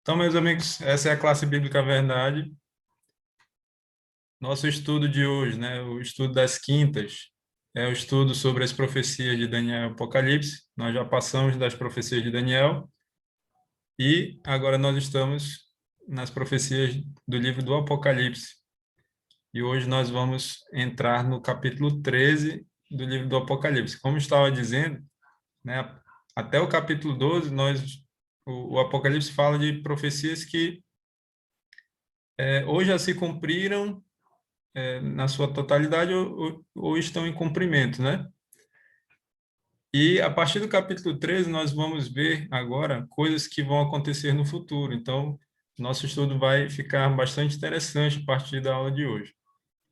Então, meus amigos, essa é a classe bíblica Verdade. Nosso estudo de hoje, né? O estudo das quintas, é o estudo sobre as profecias de Daniel e Apocalipse. Nós já passamos das profecias de Daniel e agora nós estamos nas profecias do livro do Apocalipse. E hoje nós vamos entrar no capítulo 13 do livro do Apocalipse. Como estava dizendo, né? Até o capítulo 12, o Apocalipse fala de profecias que ou já se cumpriram na sua totalidade ou estão em cumprimento, né? E a partir do capítulo 13 nós vamos ver agora coisas que vão acontecer no futuro. Então, nosso estudo vai ficar bastante interessante a partir da aula de hoje,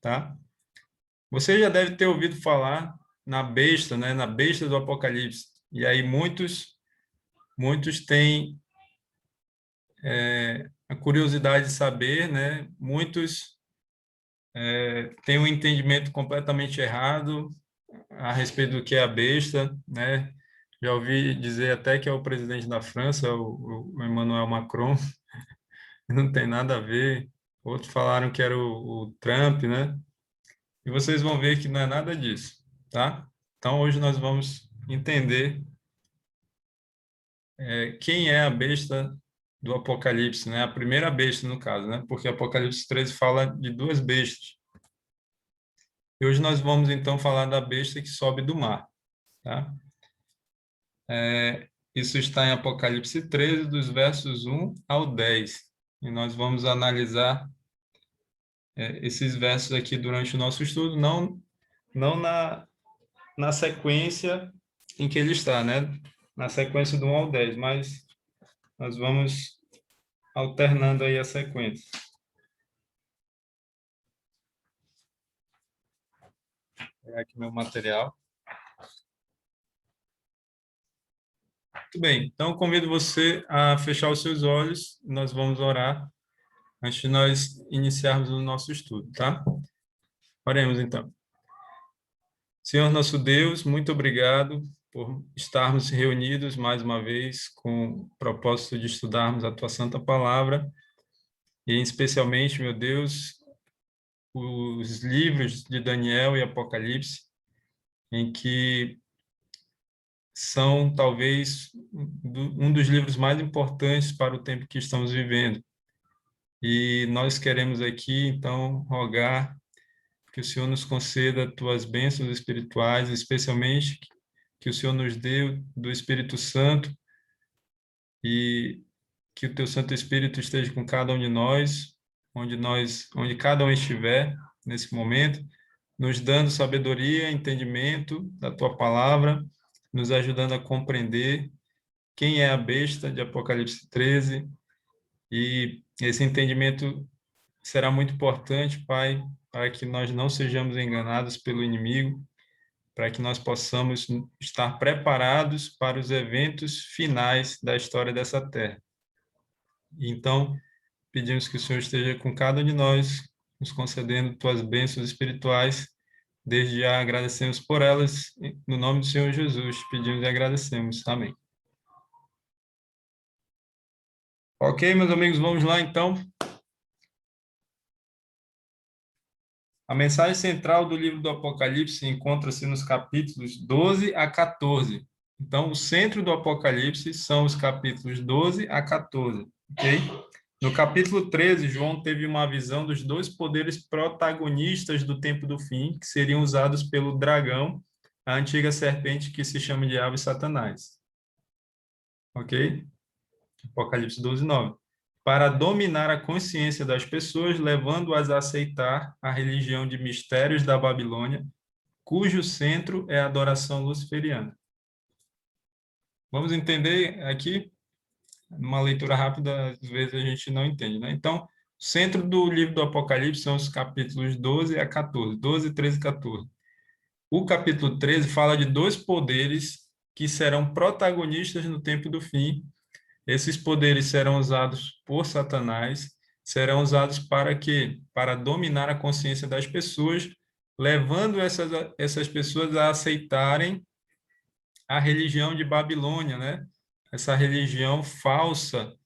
tá? Você já deve ter ouvido falar na besta, né? Na besta do Apocalipse. E aí muitos têm a curiosidade de saber, né? Muitos têm um entendimento completamente errado a respeito do que é a besta, né? Já ouvi dizer até que é o presidente da França, o Emmanuel Macron, não tem nada a ver. Outros falaram que era o Trump, né? E vocês vão ver que não é nada disso, tá? Então, hoje nós vamos entender quem é a besta do Apocalipse, né? A primeira besta, no caso, né? Porque Apocalipse 13 fala de duas bestas. E hoje nós vamos, então, falar da besta que sobe do mar, tá? Isso está em Apocalipse 13, dos versos 1 ao 10. E nós vamos analisar esses versos aqui durante o nosso estudo, não na sequência em que ele está, né? Na sequência do 1 ao 10, mas nós vamos alternando aí a sequência. Vou pegar aqui meu material. Muito bem, então convido você a fechar os seus olhos, nós vamos orar antes de nós iniciarmos o nosso estudo, tá? Oremos então. Senhor nosso Deus, muito obrigado por estarmos reunidos mais uma vez com o propósito de estudarmos a Tua Santa Palavra e, especialmente, meu Deus, os livros de Daniel e Apocalipse, em que são talvez um dos livros mais importantes para o tempo que estamos vivendo. E nós queremos aqui, então, rogar que o Senhor nos conceda tuas bênçãos espirituais, especialmente que o Senhor nos dê do Espírito Santo e que o teu Santo Espírito esteja com cada um de nós, onde cada um estiver nesse momento, nos dando sabedoria, entendimento da tua palavra, nos ajudando a compreender quem é a besta de Apocalipse 13, e esse entendimento será muito importante, Pai, para que nós não sejamos enganados pelo inimigo, para que nós possamos estar preparados para os eventos finais da história dessa terra. Então, pedimos que o Senhor esteja com cada um de nós, nos concedendo tuas bênçãos espirituais. Desde já agradecemos por elas, no nome do Senhor Jesus, pedimos e agradecemos. Amém. Ok, meus amigos, vamos lá então. A mensagem central do livro do Apocalipse encontra-se nos capítulos 12 a 14. Então, o centro do Apocalipse são os capítulos 12 a 14, ok? No capítulo 13, João teve uma visão dos dois poderes protagonistas do tempo do fim, que seriam usados pelo dragão, a antiga serpente que se chama Diabo e Satanás. Ok? Apocalipse 12, 9. Para dominar a consciência das pessoas, levando-as a aceitar a religião de mistérios da Babilônia, cujo centro é a adoração luciferiana. Vamos entender aqui? Numa leitura rápida, às vezes a gente não entende, né? Então, o centro do livro do Apocalipse são os capítulos 12 a 14, 12, 13 e 14. O capítulo 13 fala de dois poderes que serão protagonistas no tempo do fim. Esses poderes serão usados por Satanás, serão usados para quê? Para dominar a consciência das pessoas, levando essas pessoas a aceitarem a religião de Babilônia, né? Essa religião falsa,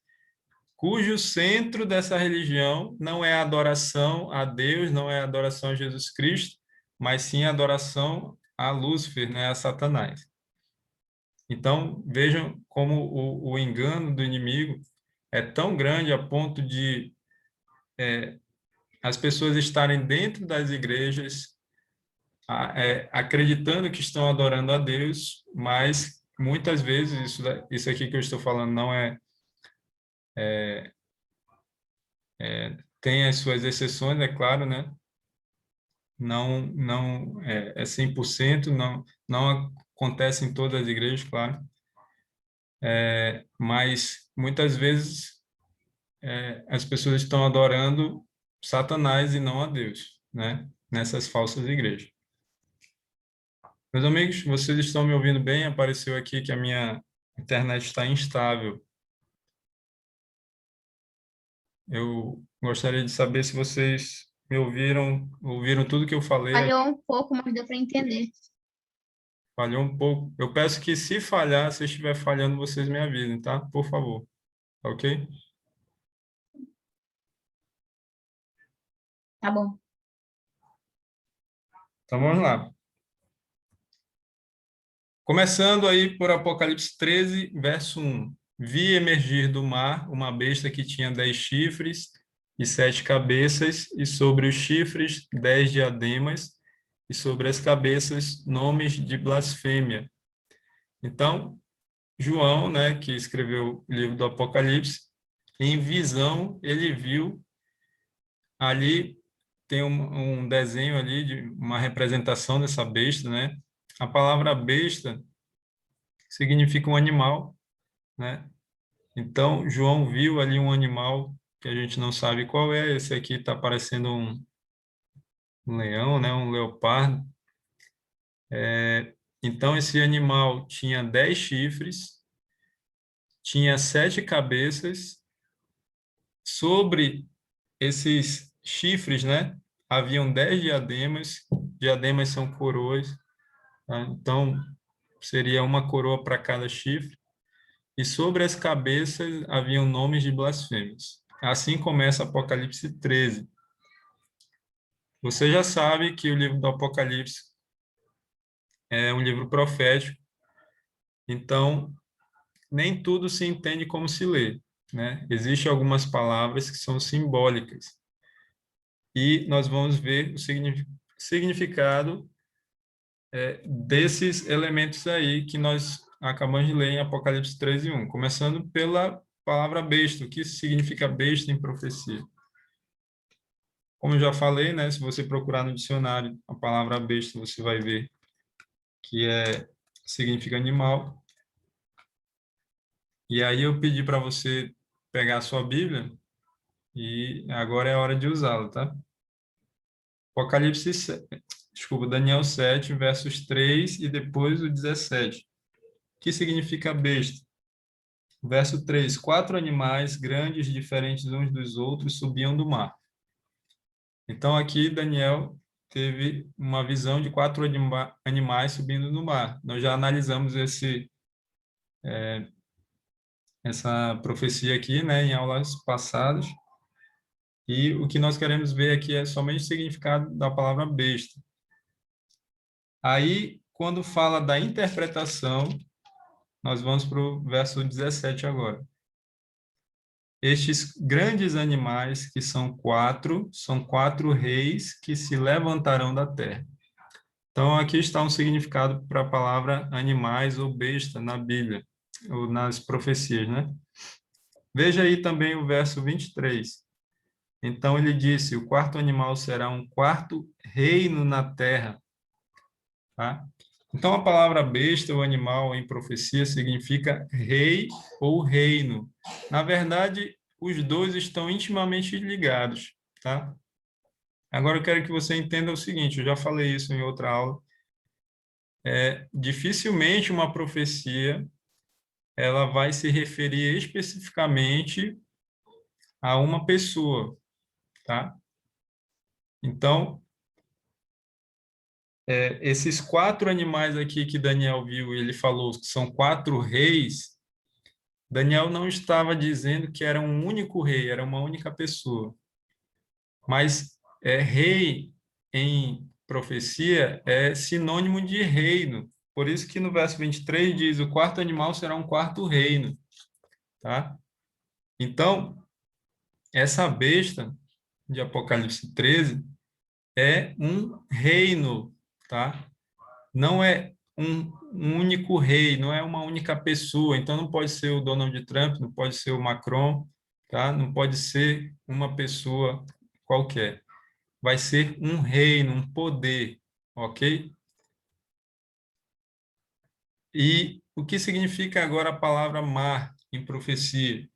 cujo centro dessa religião não é a adoração a Deus, não é a adoração a Jesus Cristo, mas sim a adoração a Lúcifer, né, a Satanás. Então, vejam como o engano do inimigo é tão grande a ponto de as pessoas estarem dentro das igrejas, acreditando que estão adorando a Deus, mas muitas vezes isso aqui que eu estou falando não tem as suas exceções, é claro, né? Não é 100%, não acontece em todas as igrejas, claro, mas muitas vezes as pessoas estão adorando Satanás e não a Deus, né? Nessas falsas igrejas. Meus amigos, vocês estão me ouvindo bem? Apareceu aqui que a minha internet está instável. Eu gostaria de saber se vocês me ouviram tudo que eu falei. Falhou um pouco, mas deu para entender. Falhou um pouco. Eu peço que, se falhar, se estiver falhando, vocês me avisem, tá? Por favor. Tá ok? Tá bom. Então vamos lá. Começando aí por Apocalipse 13, verso 1. Vi emergir do mar uma besta que tinha 10 chifres e 7 cabeças, e sobre os chifres 10 diademas, e sobre as cabeças nomes de blasfêmia. Então, João, né, que escreveu o livro do Apocalipse, em visão, ele viu ali, tem um desenho ali, de uma representação dessa besta, né? A palavra besta significa um animal, né? Então, João viu ali um animal que a gente não sabe qual é. Esse aqui está parecendo um leão, né? Um leopardo. Então, esse animal tinha 10 chifres, tinha 7 cabeças. Sobre esses chifres, né? Haviam 10 diademas. Diademas são coroas, tá? Então, seria uma coroa para cada chifre. E sobre as cabeças haviam nomes de blasfêmios. Assim começa Apocalipse 13. Você já sabe que o livro do Apocalipse é um livro profético, então nem tudo se entende como se lê, né? Existem algumas palavras que são simbólicas e nós vamos ver o significado desses elementos aí que nós acabamos de ler em Apocalipse 13, 1, começando pela palavra besta. O que significa besta em profecia? Como eu já falei, né, se você procurar no dicionário a palavra besta, você vai ver que significa animal. E aí eu pedi para você pegar a sua Bíblia e agora é a hora de usá-la, tá? Apocalipse, desculpa, Daniel 7, versos 3 e depois o 17. O que significa besta? Verso 3: 4 animais grandes, diferentes uns dos outros, subiam do mar. Então, aqui, Daniel teve uma visão de 4 animais subindo no mar. Nós já analisamos essa profecia aqui, né, em aulas passadas. E o que nós queremos ver aqui é somente o significado da palavra besta. Aí, quando fala da interpretação, nós vamos para o verso 17 agora. Estes grandes animais, que são quatro reis que se levantarão da terra. Então, aqui está um significado para a palavra animais ou besta na Bíblia, ou nas profecias, né? Veja aí também o verso 23. Então ele disse: o quarto animal será um quarto reino na terra. Tá? Então a palavra besta ou animal em profecia significa rei ou reino. Na verdade, os dois estão intimamente ligados, tá? Agora eu quero que você entenda o seguinte, eu já falei isso em outra aula. Dificilmente uma profecia ela vai se referir especificamente a uma pessoa, tá? Então, esses 4 animais aqui que Daniel viu, ele falou que são 4 reis, Daniel não estava dizendo que era um único rei, era uma única pessoa. Mas rei em profecia é sinônimo de reino. Por isso que no verso 23 diz: o quarto animal será um quarto reino. Tá? Então, essa besta de Apocalipse 13 é um reino, tá? Não é um único rei, não é uma única pessoa. Então, não pode ser o Donald Trump, não pode ser o Macron, tá? Não pode ser uma pessoa qualquer. Vai ser um reino, um poder, ok? E o que significa agora a palavra mar em profecia?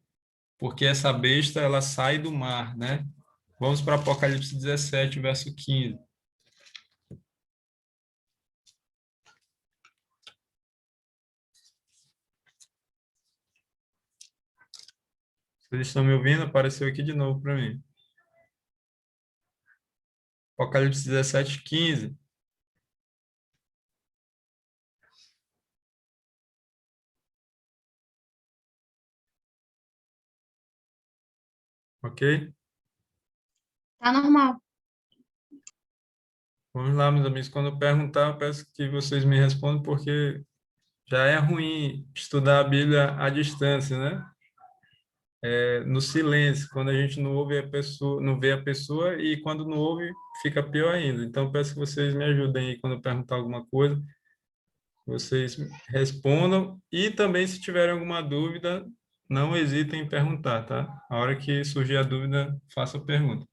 Porque essa besta, ela sai do mar, né? Vamos para Apocalipse 17, verso 15. Vocês estão me ouvindo? Apareceu aqui de novo para mim. Apocalipse 17, 15. Ok? Tá normal. Vamos lá, meus amigos. Quando eu perguntar, eu peço que vocês me respondam, porque já é ruim estudar a Bíblia à distância, né? No silêncio, quando a gente não ouve a pessoa, não vê a pessoa, e quando não ouve, fica pior ainda. Então, eu peço que vocês me ajudem aí quando eu perguntar alguma coisa, vocês respondam, e também, se tiverem alguma dúvida, não hesitem em perguntar, tá? A hora que surgir a dúvida, faça a pergunta.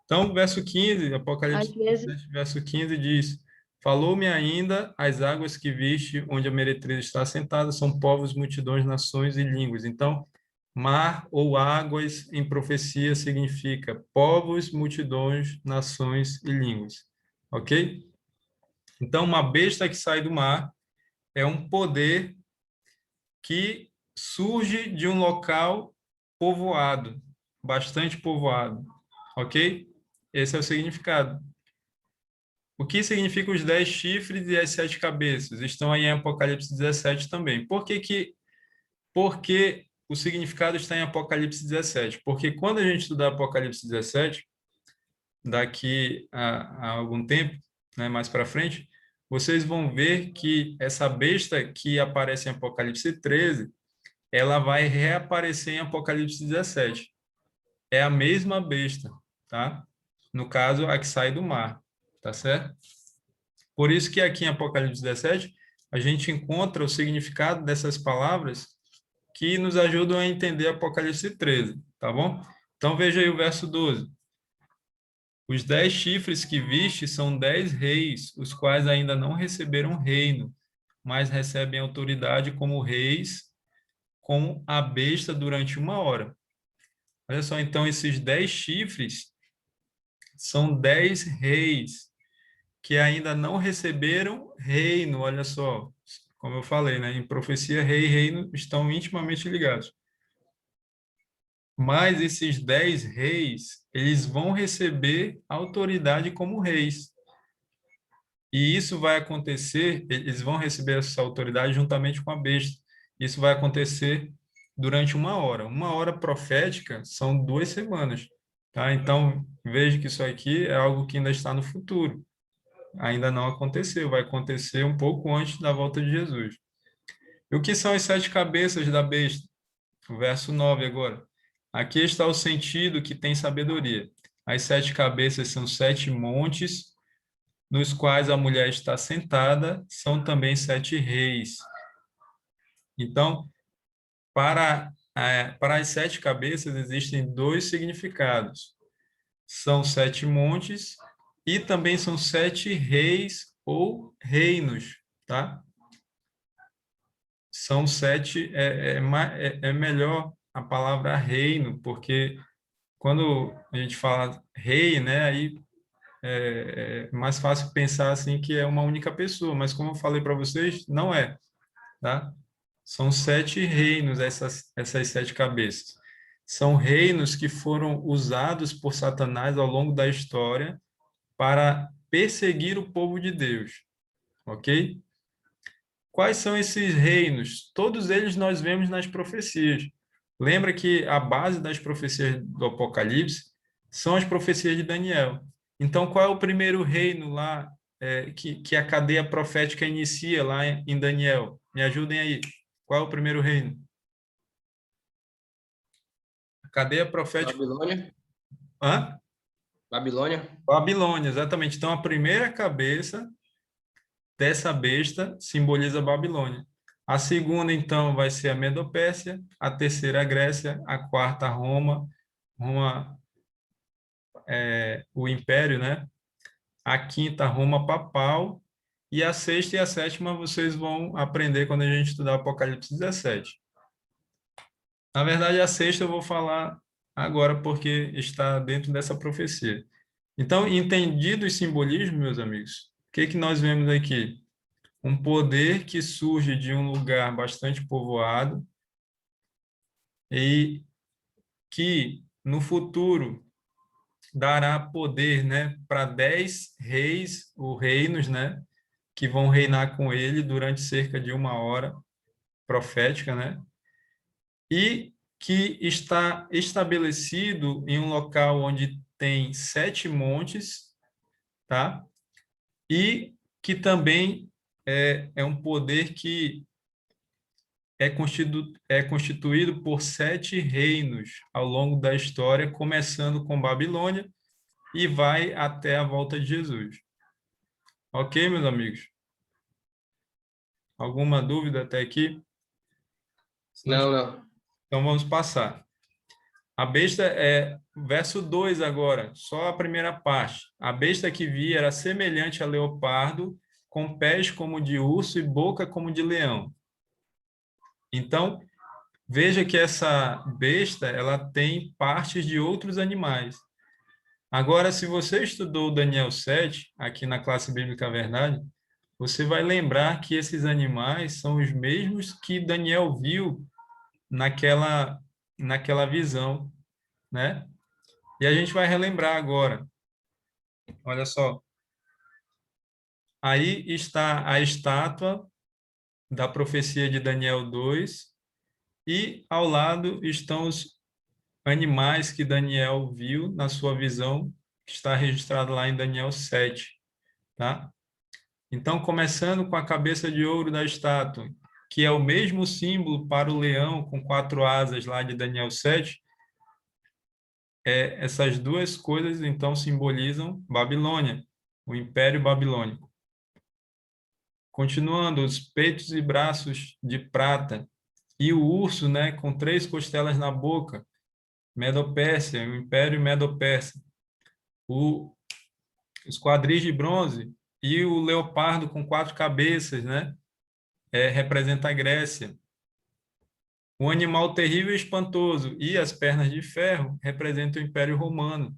Então, verso 15, Às Apocalipse vezes, 17, verso 15 diz: Falou-me ainda, as águas que viste, onde a meretriz está assentada, são povos, multidões, nações e línguas. Então, mar ou águas em profecia significa povos, multidões, nações e línguas. Ok? Então, uma besta que sai do mar é um poder que surge de um local povoado, bastante povoado. Ok? Esse é o significado. O que significa os 10 chifres e as 7 cabeças? Estão aí em Apocalipse 17 também. Por que o significado está em Apocalipse 17? Porque quando a gente estudar Apocalipse 17, daqui a algum tempo, né, mais para frente, vocês vão ver que essa besta que aparece em Apocalipse 13, ela vai reaparecer em Apocalipse 17. É a mesma besta, tá? No caso, a que sai do mar, tá certo? Por isso que aqui em Apocalipse 17, a gente encontra o significado dessas palavras que nos ajudam a entender Apocalipse 13, tá bom? Então veja aí o verso 12. Os 10 chifres que viste são 10 reis, os quais ainda não receberam reino, mas recebem autoridade como reis com a besta durante 1 hora. Olha só, então esses 10 chifres são 10 reis que ainda não receberam reino. Olha só, como eu falei, né? Em profecia, rei e reino estão intimamente ligados. Mas esses 10 reis, eles vão receber autoridade como reis. E isso vai acontecer, eles vão receber essa autoridade juntamente com a besta. Isso vai acontecer durante 1 hora. 1 hora profética são 2 semanas. Tá? Então, veja que isso aqui é algo que ainda está no futuro. Ainda não aconteceu, vai acontecer um pouco antes da volta de Jesus. E o que são as 7 cabeças da besta? O verso 9 agora. Aqui está o sentido que tem sabedoria. As 7 cabeças são 7 montes, nos quais a mulher está sentada, são também 7 reis. Então, para as 7 cabeças existem 2 significados. São 7 montes e também são 7 reis ou reinos, tá? São 7, é melhor a palavra reino, porque quando a gente fala rei, né, aí é mais fácil pensar assim que é uma única pessoa, mas como eu falei para vocês, não é, tá? São 7 reinos, essas 7 cabeças. São reinos que foram usados por Satanás ao longo da história para perseguir o povo de Deus, ok? Quais são esses reinos? Todos eles nós vemos nas profecias. Lembra que a base das profecias do Apocalipse são as profecias de Daniel. Então, qual é o primeiro reino lá que a cadeia profética inicia lá em Daniel? Me ajudem aí. Qual é o primeiro reino? A cadeia profética. Babilônia. Hã? Babilônia. Babilônia, exatamente. Então, a primeira cabeça dessa besta simboliza a Babilônia. A segunda, então, vai ser a Medopérsia, a terceira, a Grécia, a quarta, a Roma, Roma, o Império, né? A quinta, a Roma papal, e a sexta e a sétima vocês vão aprender quando a gente estudar Apocalipse 17. Na verdade, a sexta eu vou falar agora porque está dentro dessa profecia. Então, entendido os simbolismos, meus amigos, o que nós vemos aqui? Um poder que surge de um lugar bastante povoado e que, no futuro, dará poder, né, para 10 reis, ou reinos, né, que vão reinar com ele durante cerca de 1 hora profética, né, e que está estabelecido em um local onde tem 7 montes, tá? E que também é um poder que é constituído por 7 reinos ao longo da história, começando com Babilônia e vai até a volta de Jesus. Ok, meus amigos? Alguma dúvida até aqui? Não. Então vamos passar. A besta verso 2 agora, só a primeira parte. A besta que vi era semelhante a leopardo, com pés como de urso e boca como de leão. Então, veja que essa besta, ela tem partes de outros animais. Agora, se você estudou Daniel 7, aqui na classe Bíblica Verdade, você vai lembrar que esses animais são os mesmos que Daniel viu naquela visão, né? E a gente vai relembrar agora. Olha só. Aí está a estátua da profecia de Daniel 2 e ao lado estão os animais que Daniel viu na sua visão, que está registrado lá em Daniel 7, tá? Então, começando com a cabeça de ouro da estátua, que é o mesmo símbolo para o leão com 4 asas lá de Daniel 7, essas duas coisas, então, simbolizam Babilônia, o Império Babilônico. Continuando, os peitos e braços de prata, e o urso, né, com 3 costelas na boca, Medopérsia, o Império Medo-Persa. Os quadris de bronze e o leopardo com 4 cabeças, né, representa a Grécia. O animal terrível e espantoso e as pernas de ferro representam o Império Romano.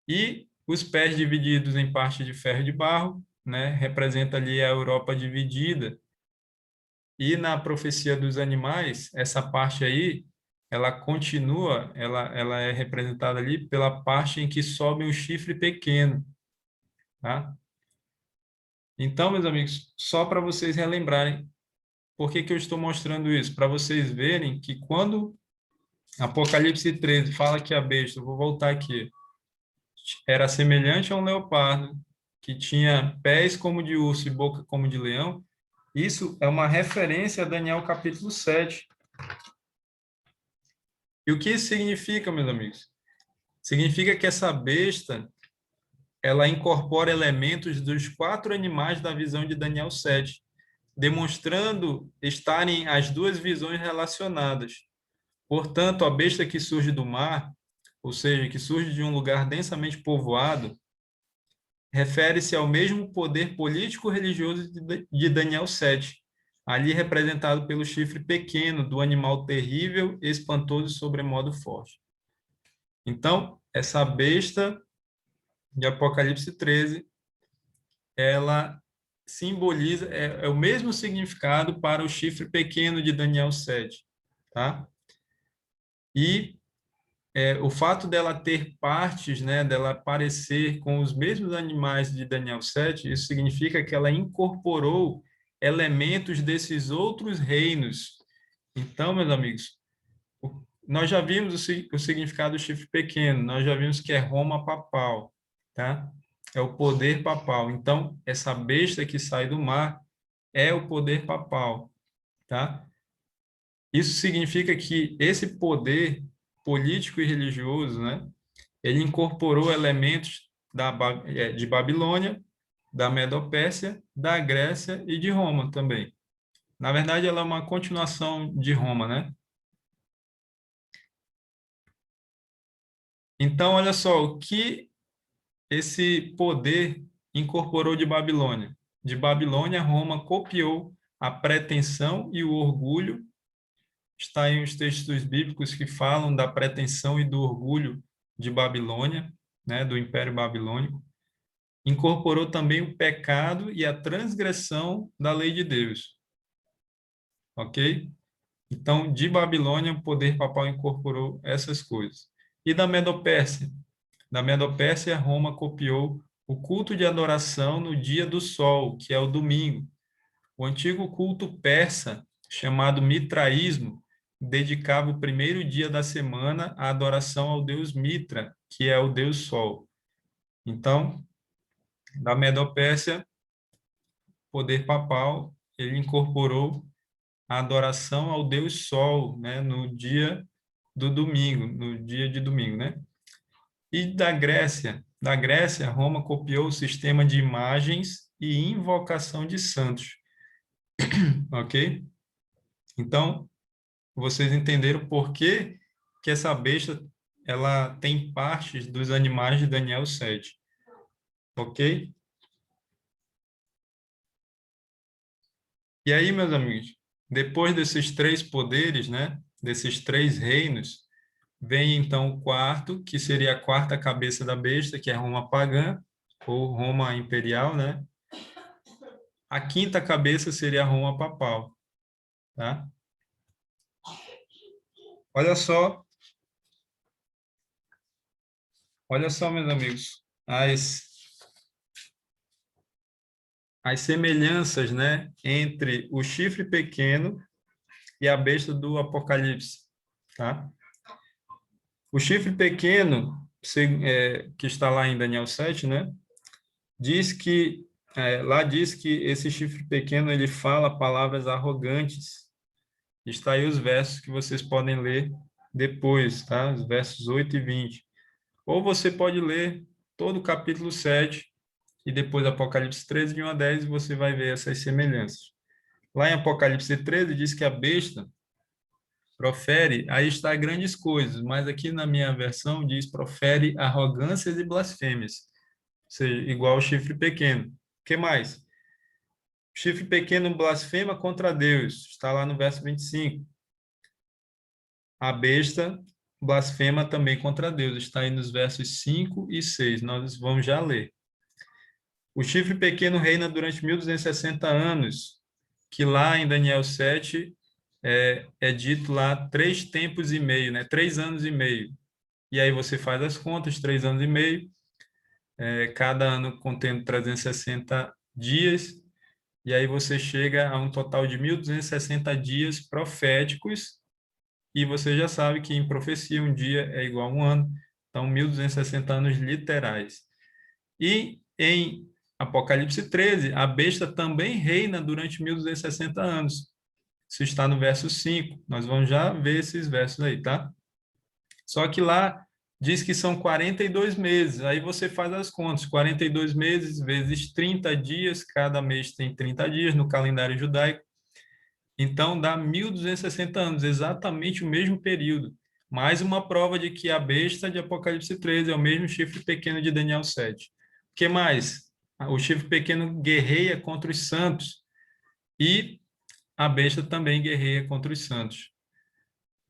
E os pés divididos em parte de ferro e de barro, né, representa ali a Europa dividida. E na profecia dos animais, essa parte aí, ela continua, ela é representada ali pela parte em que sobe um chifre pequeno, tá? Então, meus amigos, só para vocês relembrarem, por que eu estou mostrando isso? Para vocês verem que quando Apocalipse 13 fala que a besta, eu vou voltar aqui, era semelhante a um leopardo, que tinha pés como de urso e boca como de leão, isso é uma referência a Daniel capítulo 7. E o que isso significa, meus amigos? Significa que essa besta, ela incorpora elementos dos 4 animais da visão de Daniel 7, demonstrando estarem as duas visões relacionadas. Portanto, a besta que surge do mar, ou seja, que surge de um lugar densamente povoado, refere-se ao mesmo poder político-religioso de Daniel 7, ali representado pelo chifre pequeno do animal terrível, espantoso e sobremodo forte. Então, essa besta de Apocalipse 13, ela simboliza, é o mesmo significado para o chifre pequeno de Daniel 7, tá? E o fato dela ter partes, né, dela parecer com os mesmos animais de Daniel 7, isso significa que ela incorporou elementos desses outros reinos. Então, meus amigos, nós já vimos o significado do chifre pequeno, nós já vimos que é Roma papal, tá? É o poder papal. Então, essa besta que sai do mar é o poder papal, tá? Isso significa que esse poder político e religioso, né, ele incorporou elementos de Babilônia, da Medopérsia, da Grécia e de Roma também. Na verdade, ela é uma continuação de Roma, né? Então, olha só, o que esse poder incorporou de Babilônia? De Babilônia, Roma copiou a pretensão e o orgulho. Está em os textos bíblicos que falam da pretensão e do orgulho de Babilônia, né, do Império Babilônico. Incorporou também o pecado e a transgressão da lei de Deus. Ok? Então, de Babilônia, o poder papal incorporou essas coisas. E da Medopérsia? Da Medopérsia, Roma copiou o culto de adoração no dia do sol, que é o domingo. O antigo culto persa, chamado mitraísmo, dedicava o primeiro dia da semana à adoração ao deus Mitra, que é o deus sol. Então, da Medopérsia, poder papal, ele incorporou a adoração ao deus sol, né, no dia do domingo, no dia de domingo, né? E da Grécia, Roma copiou o sistema de imagens e invocação de santos, ok? Então, vocês entenderam por que essa besta ela tem partes dos animais de Daniel 7, ok? E aí, meus amigos, depois desses três poderes, né, desses três reinos, vem então o quarto, que seria a quarta cabeça da besta, que é Roma pagã, ou Roma imperial, né? A quinta cabeça seria Roma papal, tá? Olha só, meus amigos, as semelhanças, né, entre o chifre pequeno e a besta do Apocalipse, tá? O chifre pequeno, que está lá em Daniel 7, né, diz que lá diz que esse chifre pequeno ele fala palavras arrogantes. Está aí os versos que vocês podem ler depois, tá? Os versos 8 e 20. Ou você pode ler todo o capítulo 7 e depois Apocalipse 13, de 1 a 10, e você vai ver essas semelhanças. Lá em Apocalipse 13 diz que a besta profere, aí está grandes coisas, mas aqui na minha versão diz profere arrogâncias e blasfêmias, ou seja, igual o chifre pequeno. O que mais? O chifre pequeno blasfema contra Deus, está lá no verso 25. A besta blasfema também contra Deus, está aí nos versos 5 e 6, nós vamos já ler. O chifre pequeno reina durante 1260 anos, que lá em Daniel 7 é dito lá 3 tempos e meio, né? 3 anos e meio. E aí você faz as contas, 3 anos e meio, cada ano contendo 360 dias, e aí você chega a um total de 1260 dias proféticos, e você já sabe que em profecia um dia é igual a um ano, então 1260 anos literais. E em Apocalipse 13, a besta também reina durante 1260 anos. Isso está no verso 5. Nós vamos já ver esses versos aí, tá? Só que lá diz que são 42 meses. Aí você faz as contas. 42 meses vezes 30 dias. Cada mês tem 30 dias no calendário judaico. Então, dá 1260 anos, exatamente o mesmo período. Mais uma prova de que a besta de Apocalipse 13 é o mesmo chifre pequeno de Daniel 7. O que mais? O chifre pequeno guerreia contra os santos e a besta também guerreia contra os santos.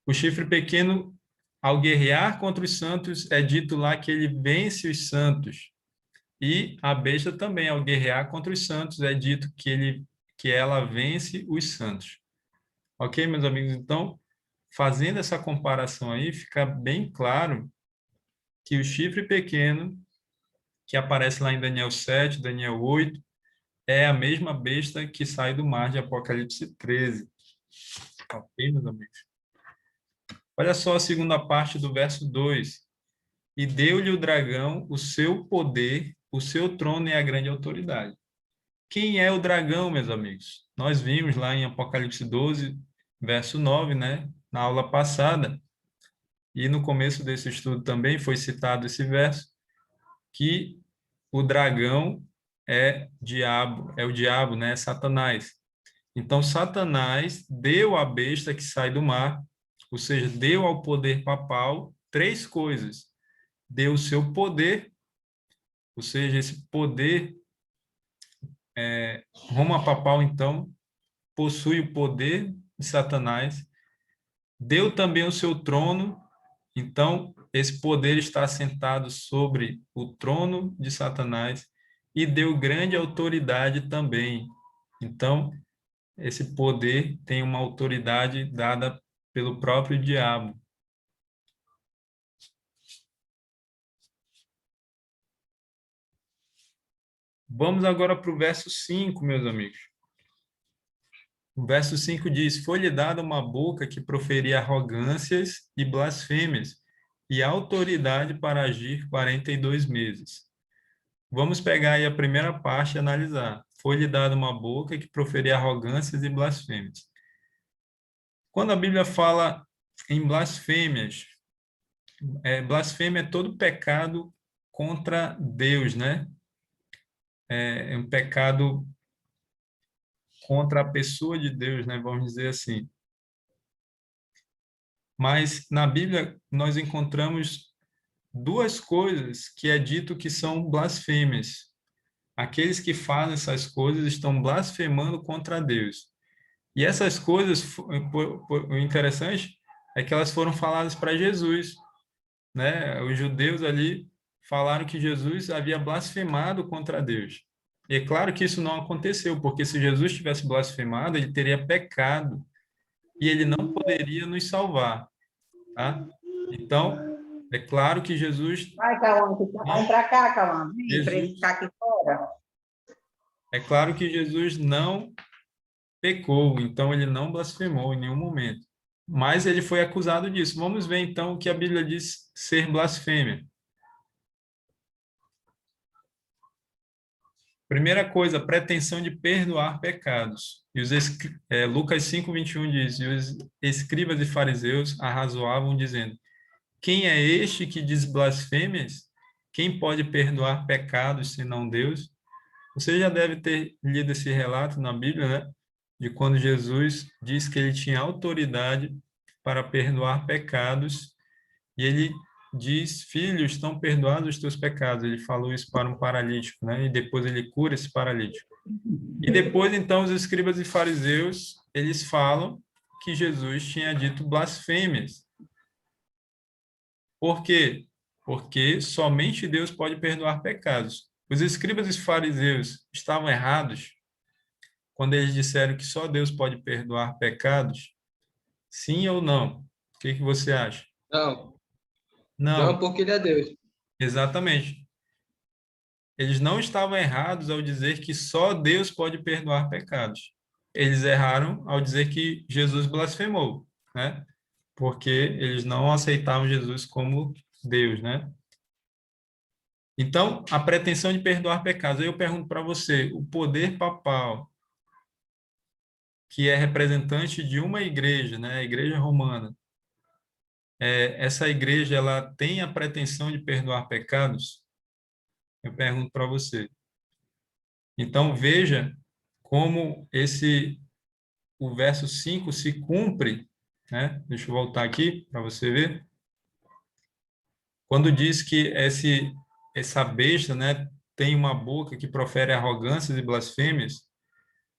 O chifre pequeno, ao guerrear contra os santos, é dito lá que ele vence os santos. E a besta também, ao guerrear contra os santos, é dito que ela vence os santos. Ok, meus amigos? Então, fazendo essa comparação aí, fica bem claro que o chifre pequeno, que aparece lá em Daniel 7, Daniel 8, é a mesma besta que sai do mar de Apocalipse 13. Ok, meus amigos? Olha só a segunda parte do verso 2. E deu-lhe o dragão o seu poder, o seu trono e a grande autoridade. Quem é o dragão, meus amigos? Nós vimos lá em Apocalipse 12, verso 9, né? Na aula passada, e no começo desse estudo também foi citado esse verso, que o dragão é o diabo, né? É Satanás. Então, Satanás deu à besta que sai do mar, ou seja, deu ao poder papal três coisas. Deu o seu poder, ou seja, esse poder, Roma papal, então, possui o poder de Satanás. Deu também o seu trono, então, esse poder está assentado sobre o trono de Satanás e deu grande autoridade também. Então, esse poder tem uma autoridade dada pelo próprio diabo. Vamos agora para o verso 5, meus amigos. O verso 5 diz: Foi-lhe dada uma boca que proferia arrogâncias e blasfêmias, e autoridade para agir 42 meses. Vamos pegar aí a primeira parte e analisar. Foi-lhe dada uma boca que proferia arrogâncias e blasfêmias. Quando a Bíblia fala em blasfêmias, blasfêmia é todo pecado contra Deus, né? É um pecado contra a pessoa de Deus, né? Vamos dizer assim. Mas na Bíblia nós encontramos duas coisas que é dito que são blasfêmias. Aqueles que fazem essas coisas estão blasfemando contra Deus. E essas coisas, o interessante é que elas foram faladas para Jesus, né? Os judeus ali falaram que Jesus havia blasfemado contra Deus. E é claro que isso não aconteceu, porque se Jesus tivesse blasfemado, ele teria pecado e ele não poderia nos salvar, tá? Então, é claro que Jesus Vai, Cauã, vai pra cá, Cauã. Vem, para ele Jesus ficar aqui fora. é claro que Jesus não pecou, então ele não blasfemou em nenhum momento. Mas ele foi acusado disso. Vamos ver então o que a Bíblia diz ser blasfêmia. Primeira coisa, pretensão de perdoar pecados. E Lucas 5:21 diz: E os escribas e fariseus arrazoavam, dizendo: Quem é este que diz blasfêmias? Quem pode perdoar pecados senão Deus? Você já deve ter lido esse relato na Bíblia, né? De quando Jesus diz que ele tinha autoridade para perdoar pecados, e ele diz: Filho, estão perdoados os teus pecados. Ele falou isso para um paralítico, né? E depois ele cura esse paralítico. E depois, então, os escribas e fariseus, eles falam que Jesus tinha dito blasfêmias. Por quê? Porque somente Deus pode perdoar pecados. Os escribas e fariseus estavam errados quando eles disseram que só Deus pode perdoar pecados? Sim ou não? O que que você acha? Não, não, Não, porque ele é Deus. exatamente. Eles não estavam errados ao dizer que só Deus pode perdoar pecados. Eles erraram ao dizer que Jesus blasfemou, né? Porque eles não aceitavam Jesus como Deus, né? Então, a pretensão de perdoar pecados. Aí eu pergunto para você, o poder papal, que é representante de uma igreja, né, a Igreja Romana, essa igreja ela tem a pretensão de perdoar pecados? Eu pergunto para você. Então, veja como o verso 5 se cumpre, né? Deixa eu voltar aqui para você ver. Quando diz que essa besta, né, tem uma boca que profere arrogâncias e blasfêmias,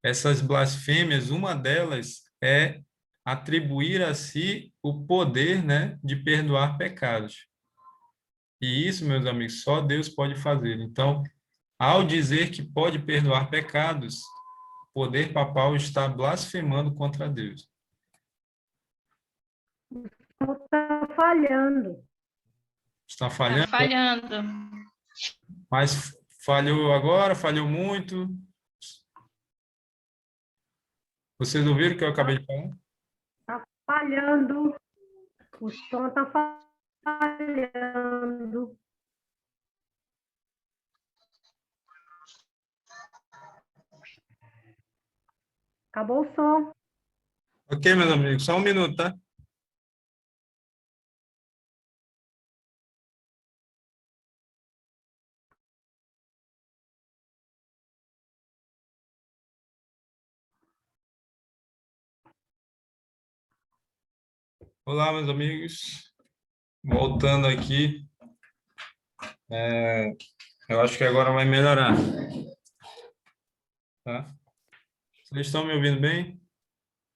essas blasfêmias, uma delas é atribuir a si o poder, né, de perdoar pecados. E isso, meus amigos, só Deus pode fazer. Então, ao dizer que pode perdoar pecados, o poder papal está blasfemando contra Deus. Está falhando. Está Tá falhando, falhando. mas falhou agora, falhou muito. Vocês ouviram o que eu acabei de falar? Está falhando. O som está falhando. Acabou o som. Ok, meus amigos, só um minuto, tá? Olá, meus amigos. Voltando aqui. Eu acho que agora vai melhorar. Tá? Vocês estão me ouvindo bem?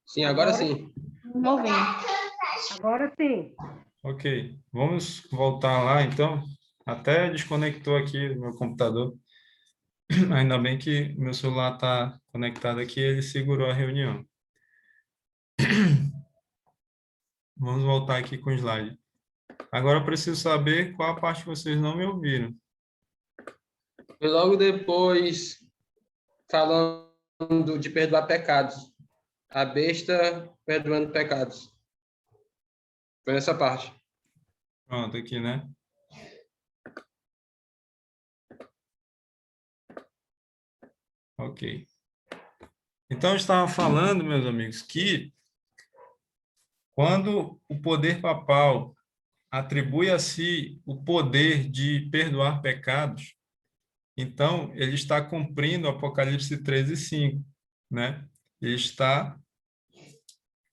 Sim, agora sim. Movendo. Agora sim. Ok. Vamos voltar lá, então. Até desconectou aqui o meu computador. Ainda bem que meu celular está conectado aqui, ele segurou a reunião. Vamos voltar aqui com o slide. Agora eu preciso saber qual a parte que vocês não me ouviram. E logo depois, falando de perdoar pecados. A besta perdoando pecados. Foi nessa parte. Pronto, aqui, né? Ok. Então, eu estava falando, meus amigos, que quando o poder papal atribui a si o poder de perdoar pecados, então ele está cumprindo Apocalipse 13:5, né? Ele está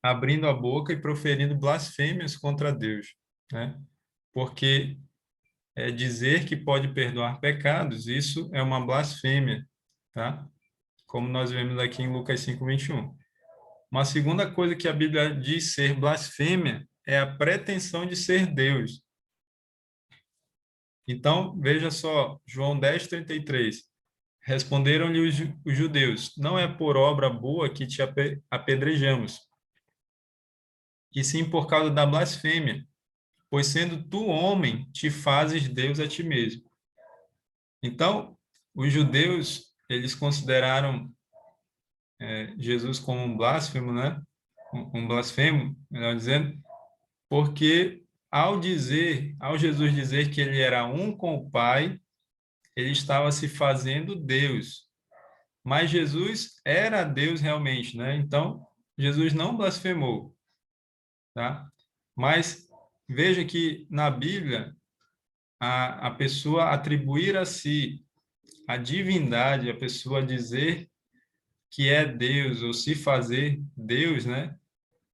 abrindo a boca e proferindo blasfêmias contra Deus, né? Porque dizer que pode perdoar pecados, isso é uma blasfêmia, tá? Como nós vemos aqui em Lucas 5:21. Uma segunda coisa que a Bíblia diz ser blasfêmia é a pretensão de ser Deus. Então, veja só, João 10:33. Responderam-lhe os judeus: não é por obra boa que te apedrejamos, e sim por causa da blasfêmia, pois sendo tu homem, te fazes Deus a ti mesmo. Então, os judeus, eles consideraram Jesus como um blasfemo, né? Um blasfemo, melhor dizendo, porque ao Jesus dizer que ele era um com o Pai, ele estava se fazendo Deus. Mas Jesus era Deus realmente, né? Então, Jesus não blasfemou, tá? Mas veja que na Bíblia, a pessoa atribuir a si a divindade, a pessoa dizer que é Deus ou se fazer Deus, né?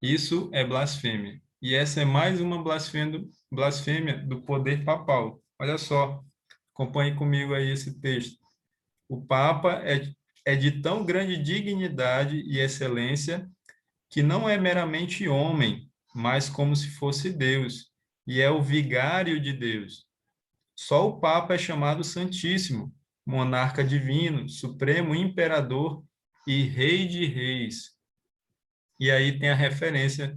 Isso é blasfêmia. E essa é mais uma blasfêmia do poder papal. Olha só, acompanhe comigo aí esse texto. O Papa é de tão grande dignidade e excelência que não é meramente homem, mas como se fosse Deus, e é o vigário de Deus. Só o Papa é chamado Santíssimo, monarca divino, supremo imperador e rei de reis. E aí tem a referência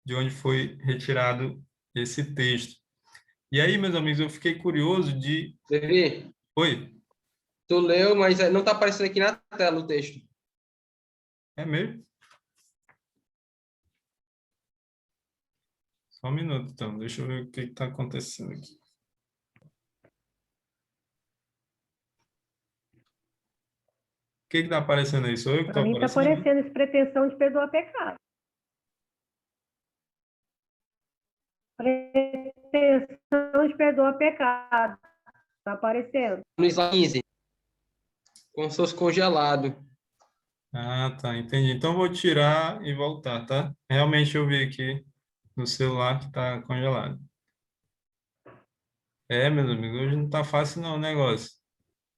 de onde foi retirado esse texto. E aí, meus amigos, eu fiquei curioso de... Levi, Oi, tu leu, mas não está aparecendo aqui na tela o texto. é mesmo? Só um minuto, então. Deixa eu ver o que está acontecendo aqui. O que está aparecendo aí? Sou eu que Para estou mim está aparecendo? aparecendo essa pretensão de perdoar pecado. Pretensão de perdoar pecado. Está aparecendo. No slide 15. Como se fosse congelado. Ah, tá, entendi. Então, vou tirar e voltar, tá? Realmente eu vi aqui no celular que está congelado. Meus amigos, hoje não está fácil não o negócio.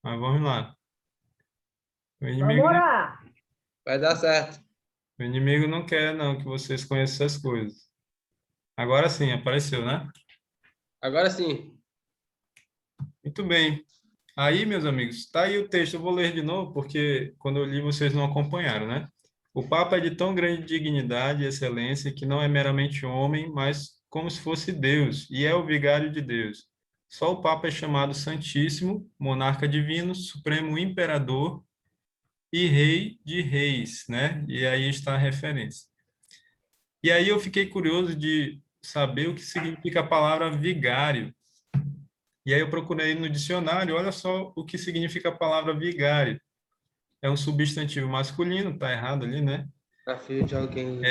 Mas vamos lá. O Vamos inimigo, orar. Vai dar certo. o inimigo não quer, não, que vocês conheçam essas coisas. Agora sim, apareceu, né? Agora sim. Muito bem. Aí, meus amigos, está aí o texto. Eu vou ler de novo, porque quando eu li vocês não acompanharam, né? O Papa é de tão grande dignidade e excelência que não é meramente homem, mas como se fosse Deus, e é o vigário de Deus. Só o Papa é chamado Santíssimo, monarca divino, supremo imperador e Rei de Reis, né? E aí está a referência. E aí eu fiquei curioso de saber o que significa a palavra vigário. E aí eu procurei no dicionário, olha só o que significa a palavra vigário. É um substantivo masculino, tá errado ali, né? Para filho de alguém.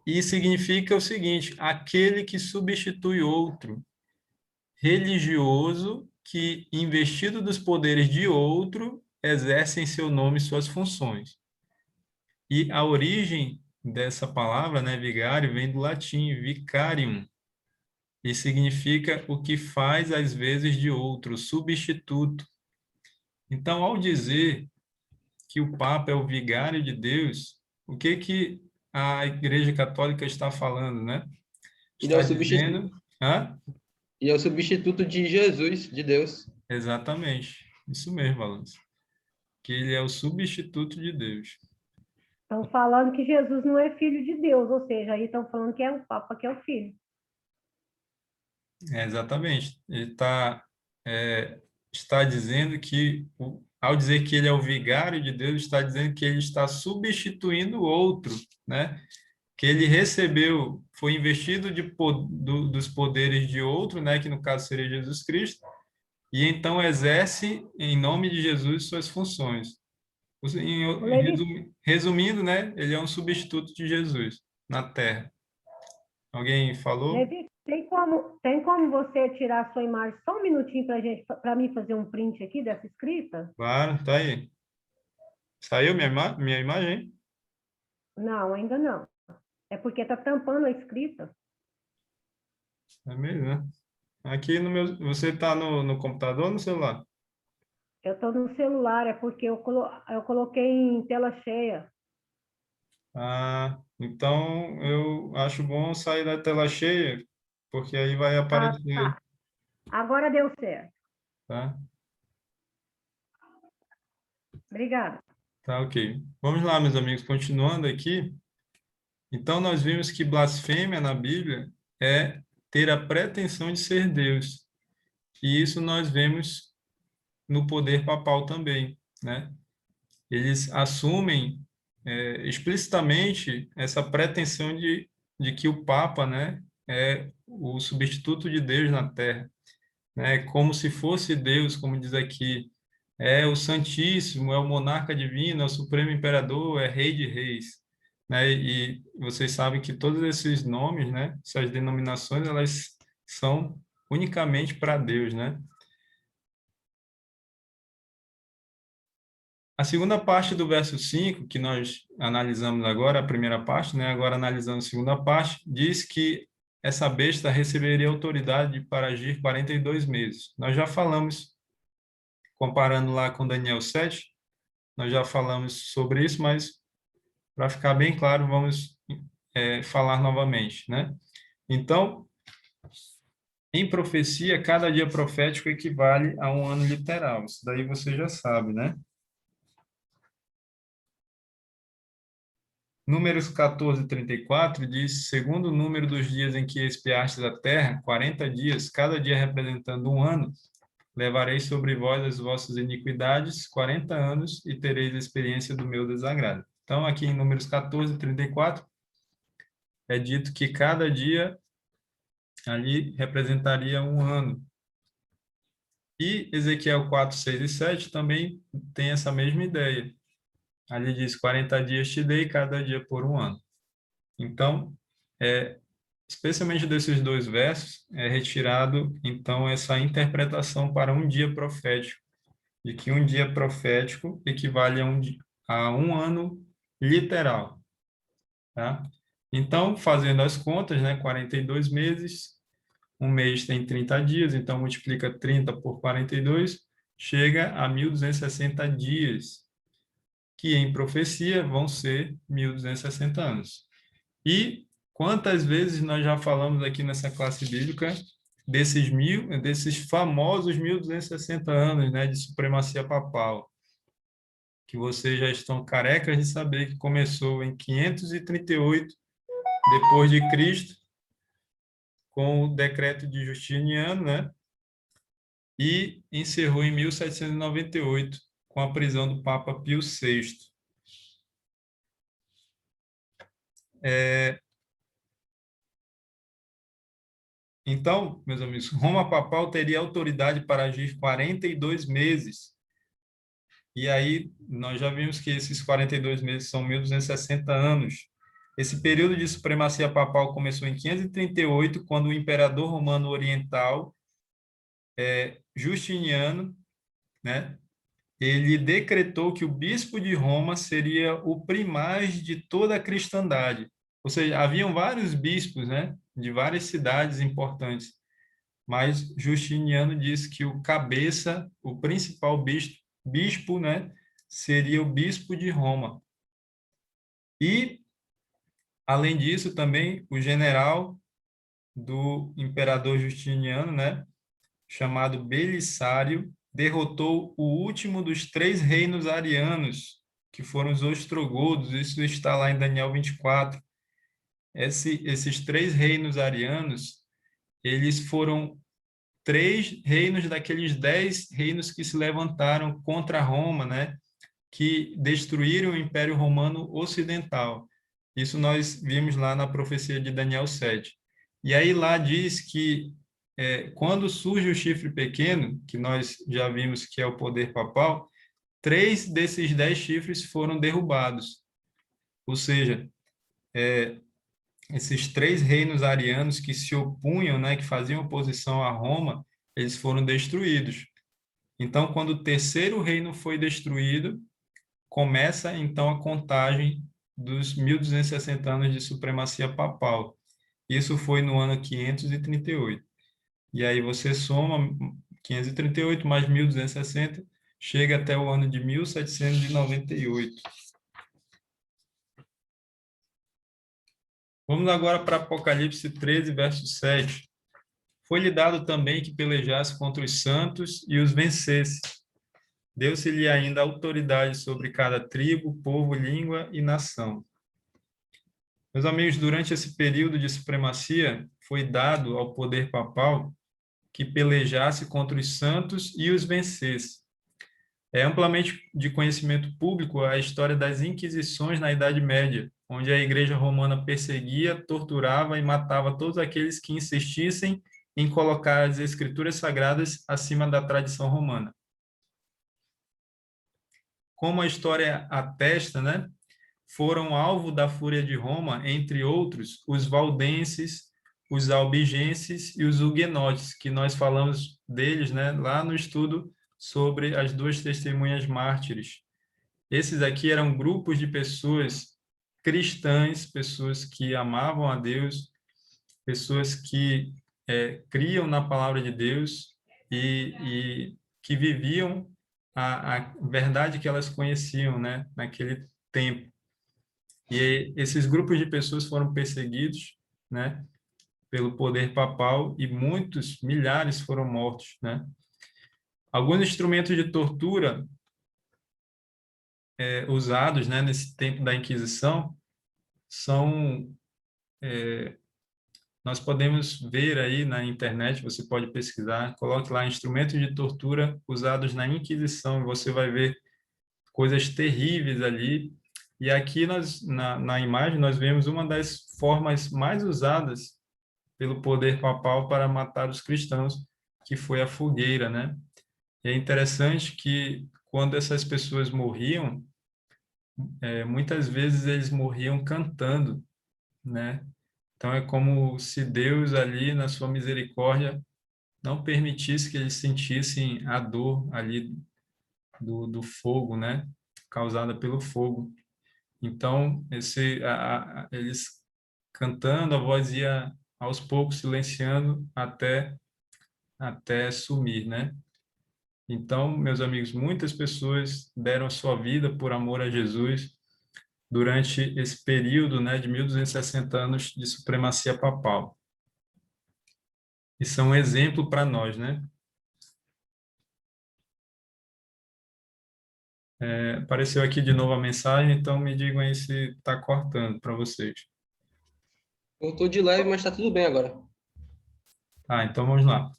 E significa o seguinte: aquele que substitui outro, religioso que, investido dos poderes de outro, exerce em seu nome suas funções. E a origem dessa palavra, né, vigário, vem do latim vicarium, e significa o que faz às vezes de outro, substituto. Então, ao dizer que o Papa é o vigário de Deus, o que a Igreja Católica está falando, né? Ele é o Está substituto, dizendo, hã? e é o substituto de Jesus, de Deus. Exatamente, isso mesmo, Valência, que ele é o substituto de Deus. Estão falando que Jesus não é filho de Deus, ou seja, aí estão falando que é o Papa que é o filho. Exatamente, está dizendo que, ao dizer que ele é o vigário de Deus, está dizendo que ele está substituindo o outro, né? Que ele recebeu, foi investido dos poderes de outro, né? Que no caso seria Jesus Cristo, e então exerce em nome de Jesus suas funções. O Levi, Resumindo, né? Ele é um substituto de Jesus na Terra. Alguém falou? Levi, tem como você tirar a sua imagem só um minutinho para mim fazer um print aqui dessa escrita? Claro, tá aí. Saiu minha imagem? Não, ainda não. É porque está tampando a escrita. É mesmo, né? Aqui no meu. Você está no computador ou no celular? Eu estou no celular, é porque eu coloquei em tela cheia. Ah, então eu acho bom sair da tela cheia, porque aí vai Ah, aparecer, tá. Agora deu certo. tá? Obrigada. Tá, ok. Vamos lá, meus amigos, continuando aqui. Então, nós vimos que blasfêmia na Bíblia é ter a pretensão de ser Deus. E isso nós vemos no poder papal também, né? Eles assumem explicitamente essa pretensão de que o Papa, né, é o substituto de Deus na Terra, né? Como se fosse Deus, como diz aqui, é o Santíssimo, é o monarca divino, é o Supremo Imperador, é Rei de Reis, né? E vocês sabem que todos esses nomes, né, essas denominações, elas são unicamente para Deus, né? A segunda parte do verso 5, que nós analisamos agora, a primeira parte, né? Agora analisando a segunda parte, diz que essa besta receberia autoridade para agir 42 meses. Nós já falamos, comparando lá com Daniel 7, nós já falamos sobre isso, mas para ficar bem claro, vamos falar novamente, né? Então, em profecia, cada dia profético equivale a um ano literal. Isso daí você já sabe, né? Números 14 e 34 diz: segundo o número dos dias em que espiastes a terra, 40 dias, cada dia representando um ano, levarei sobre vós as vossas iniquidades 40 anos e tereis experiência do meu desagrado. Então, aqui em Números 14 e 34, é dito que cada dia ali representaria um ano. E Ezequiel 4, 6 e 7 também tem essa mesma ideia. Ali diz: 40 dias te dei, cada dia por um ano. Então, especialmente desses dois versos, é retirado, então, essa interpretação para um dia profético, de que um dia profético equivale a um ano literal, tá? Então, fazendo as contas, né, 42 meses, um mês tem 30 dias, então multiplica 30 por 42, chega a 1.260 dias, que em profecia vão ser 1.260 anos. E quantas vezes nós já falamos aqui nessa classe bíblica desses famosos 1.260 anos, né, de supremacia papal, que vocês já estão carecas de saber que começou em 538 depois de Cristo, com o decreto de Justiniano, né, e encerrou em 1798 com a prisão do Papa Pio VI. Então, meus amigos, Roma Papal teria autoridade para agir 42 meses. E aí, nós já vimos que esses 42 meses são 1260 anos. Esse período de supremacia papal começou em 538, quando o imperador romano oriental, Justiniano, né, ele decretou que o bispo de Roma seria o primaz de toda a cristandade. Ou seja, haviam vários bispos, né, de várias cidades importantes, mas Justiniano disse que o cabeça, o principal bispo, né, seria o bispo de Roma. E, além disso, também o general do imperador Justiniano, né, chamado Belisário, derrotou o último dos 3 reinos arianos, que foram os ostrogodos. Isso está lá em Daniel 24. Esses 3 reinos arianos, eles foram 3 reinos daqueles 10 reinos que se levantaram contra Roma, né? Que destruíram o Império Romano Ocidental. Isso nós vimos lá na profecia de Daniel 7. E aí lá diz que quando surge o chifre pequeno, que nós já vimos que é o poder papal, 3 desses 10 chifres foram derrubados. Ou seja, esses 3 reinos arianos que se opunham, né, que faziam oposição a Roma, eles foram destruídos. Então, quando o terceiro reino foi destruído, começa então a contagem dos 1260 anos de supremacia papal. Isso foi no ano 538. E aí você soma 538 mais 1260, chega até o ano de 1798. Vamos agora para Apocalipse 13, verso 7. Foi-lhe dado também que pelejasse contra os santos e os vencesse. Deu-se-lhe ainda autoridade sobre cada tribo, povo, língua e nação. Meus amigos, durante esse período de supremacia, foi dado ao poder papal que pelejasse contra os santos e os vencesse. É amplamente de conhecimento público a história das Inquisições na Idade Média, onde a Igreja Romana perseguia, torturava e matava todos aqueles que insistissem em colocar as Escrituras Sagradas acima da tradição romana. Como a história atesta, né, foram alvo da fúria de Roma, entre outros, os valdenses, os albigenses e os huguenotes, que nós falamos deles, né, lá no estudo sobre as 2 testemunhas mártires. Esses aqui eram grupos de pessoas cristãs, pessoas que amavam a Deus, pessoas que criam na palavra de Deus e que viviam a verdade que elas conheciam, né, naquele tempo. E esses grupos de pessoas foram perseguidos, né, pelo poder papal e muitos, milhares foram mortos, né? Alguns instrumentos de tortura usados, né, nesse tempo da Inquisição são nós podemos ver aí na internet, você pode pesquisar, coloque lá instrumentos de tortura usados na Inquisição e você vai ver coisas terríveis ali. E aqui na imagem nós vemos uma das formas mais usadas pelo poder papal para matar os cristãos, que foi a fogueira, né? E é interessante que quando essas pessoas morriam, muitas vezes eles morriam cantando, né? Então é como se Deus ali na sua misericórdia não permitisse que eles sentissem a dor ali do fogo, né? Causada pelo fogo. Então eles cantando, a voz ia aos poucos silenciando até sumir, né? Então, meus amigos, muitas pessoas deram a sua vida por amor a Jesus durante esse período, né, de 1260 anos de supremacia papal. E são um exemplo para nós, né? Apareceu aqui de novo a mensagem, então me digam aí se está cortando para vocês. Cortou de leve, mas está tudo bem agora. Ah, então vamos lá.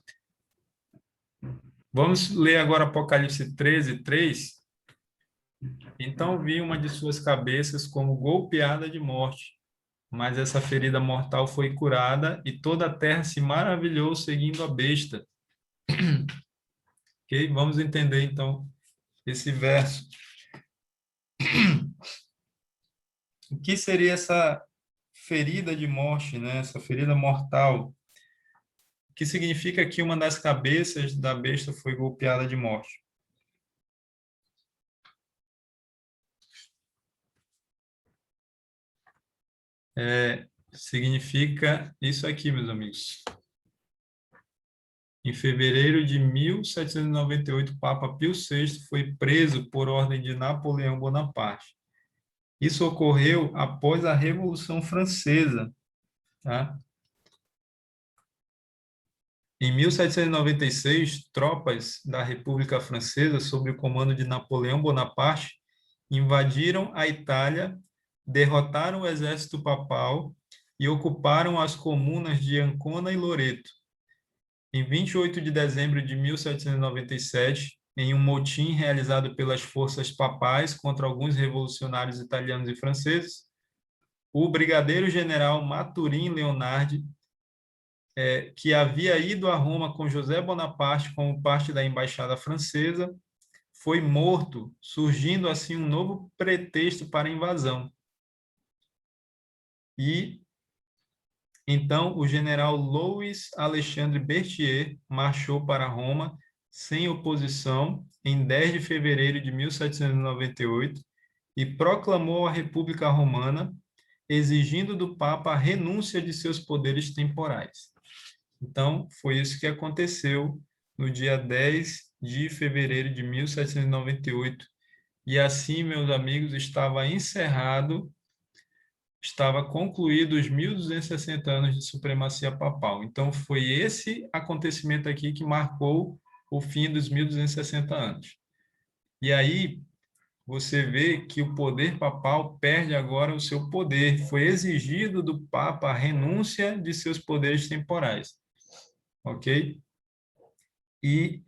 Vamos ler agora Apocalipse 13, 3. Então vi uma de suas cabeças como golpeada de morte, mas essa ferida mortal foi curada e toda a terra se maravilhou seguindo a besta. Ok? Vamos entender então esse verso. O que seria essa ferida de morte, né? Essa ferida mortal? Que significa que uma das cabeças da besta foi golpeada de morte. Significa isso aqui, meus amigos. Em fevereiro de 1798, Papa Pio VI foi preso por ordem de Napoleão Bonaparte. Isso ocorreu após a Revolução Francesa, tá? Em 1796, tropas da República Francesa, sob o comando de Napoleão Bonaparte, invadiram a Itália, derrotaram o exército papal e ocuparam as comunas de Ancona e Loreto. Em 28 de dezembro de 1797, em um motim realizado pelas forças papais contra alguns revolucionários italianos e franceses, o brigadeiro-general Maturin Leonardi, que havia ido a Roma com José Bonaparte como parte da embaixada francesa, foi morto, surgindo assim um novo pretexto para a invasão. E então o general Louis Alexandre Berthier marchou para Roma sem oposição em 10 de fevereiro de 1798 e proclamou a República Romana, exigindo do Papa a renúncia de seus poderes temporais. Então, foi isso que aconteceu no dia 10 de fevereiro de 1798. E assim, meus amigos, estava concluído os 1260 anos de supremacia papal. Então, foi esse acontecimento aqui que marcou o fim dos 1260 anos. E aí, você vê que o poder papal perde agora o seu poder. Foi exigido do Papa a renúncia de seus poderes temporais. Ok? E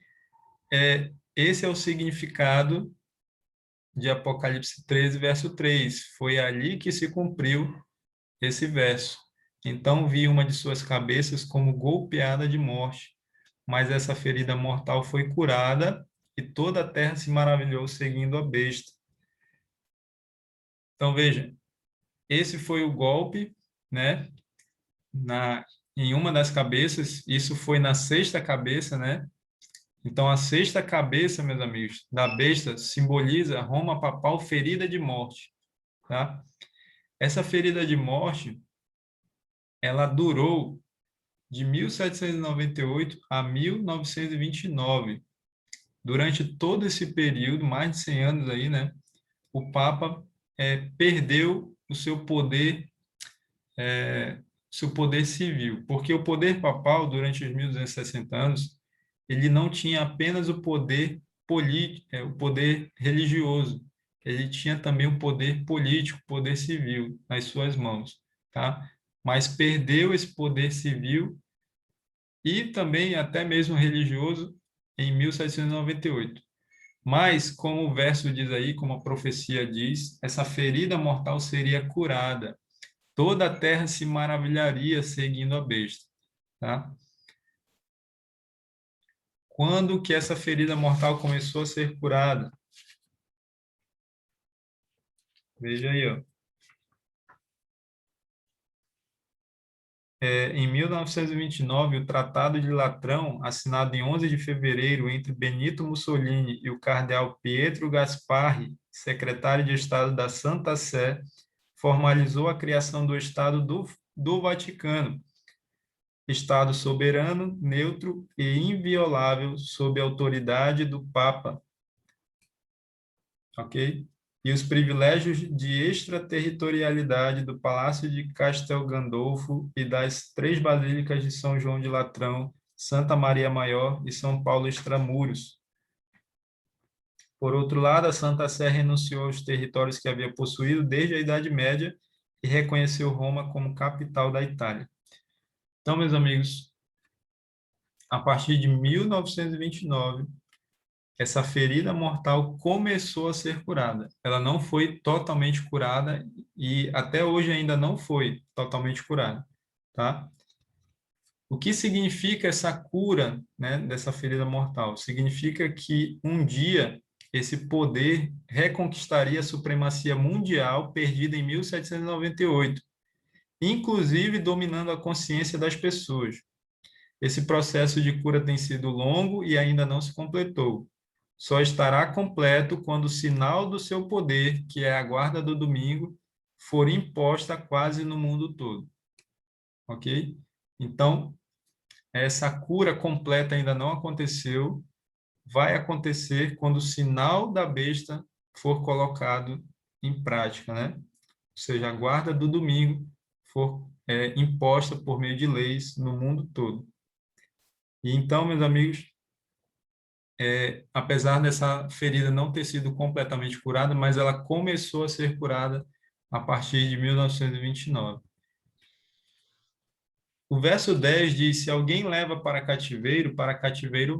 esse é o significado de Apocalipse 13, verso 3. Foi ali que se cumpriu esse verso. Então vi uma de suas cabeças como golpeada de morte, mas essa ferida mortal foi curada e toda a terra se maravilhou seguindo a besta. Então veja, esse foi o golpe, né? Em uma das cabeças, isso foi na sexta cabeça, né? Então, a sexta cabeça, meus amigos, da besta simboliza Roma papal ferida de morte, tá? Essa ferida de morte, ela durou de 1798 a 1929. Durante todo esse período, mais de 100 anos aí, né? O Papa perdeu o seu poder civil, porque o poder papal, durante os 1260 anos, ele não tinha apenas o poder político, o poder religioso, ele tinha também o poder político, o poder civil nas suas mãos, tá? Mas perdeu esse poder civil e também até mesmo religioso em 1798. Mas, como o verso diz aí, como a profecia diz, essa ferida mortal seria curada. Toda a terra se maravilharia seguindo a besta, tá? Quando que essa ferida mortal começou a ser curada? Veja aí, ó. Em 1929, o Tratado de Latrão, assinado em 11 de fevereiro entre Benito Mussolini e o cardeal Pietro Gasparri, secretário de Estado da Santa Sé, formalizou a criação do Estado do Vaticano, Estado soberano, neutro e inviolável sob a autoridade do Papa, ok? E os privilégios de extraterritorialidade do Palácio de Castel Gandolfo e das três basílicas de São João de Latrão, Santa Maria Maior e São Paulo Extramuros. Por outro lado, a Santa Sé renunciou aos territórios que havia possuído desde a Idade Média e reconheceu Roma como capital da Itália. Então, meus amigos, a partir de 1929, essa ferida mortal começou a ser curada. Ela não foi totalmente curada e até hoje ainda não foi totalmente curada, tá? O que significa essa cura, né, dessa ferida mortal? Significa que um dia esse poder reconquistaria a supremacia mundial perdida em 1798, inclusive dominando a consciência das pessoas. Esse processo de cura tem sido longo e ainda não se completou. Só estará completo quando o sinal do seu poder, que é a guarda do domingo, for imposta quase no mundo todo. Ok? Então, essa cura completa ainda não aconteceu, vai acontecer quando o sinal da besta for colocado em prática, né? Ou seja, a guarda do domingo for imposta por meio de leis no mundo todo. E então, meus amigos, apesar dessa ferida não ter sido completamente curada, mas ela começou a ser curada a partir de 1929. O verso 10 diz: se alguém leva para cativeiro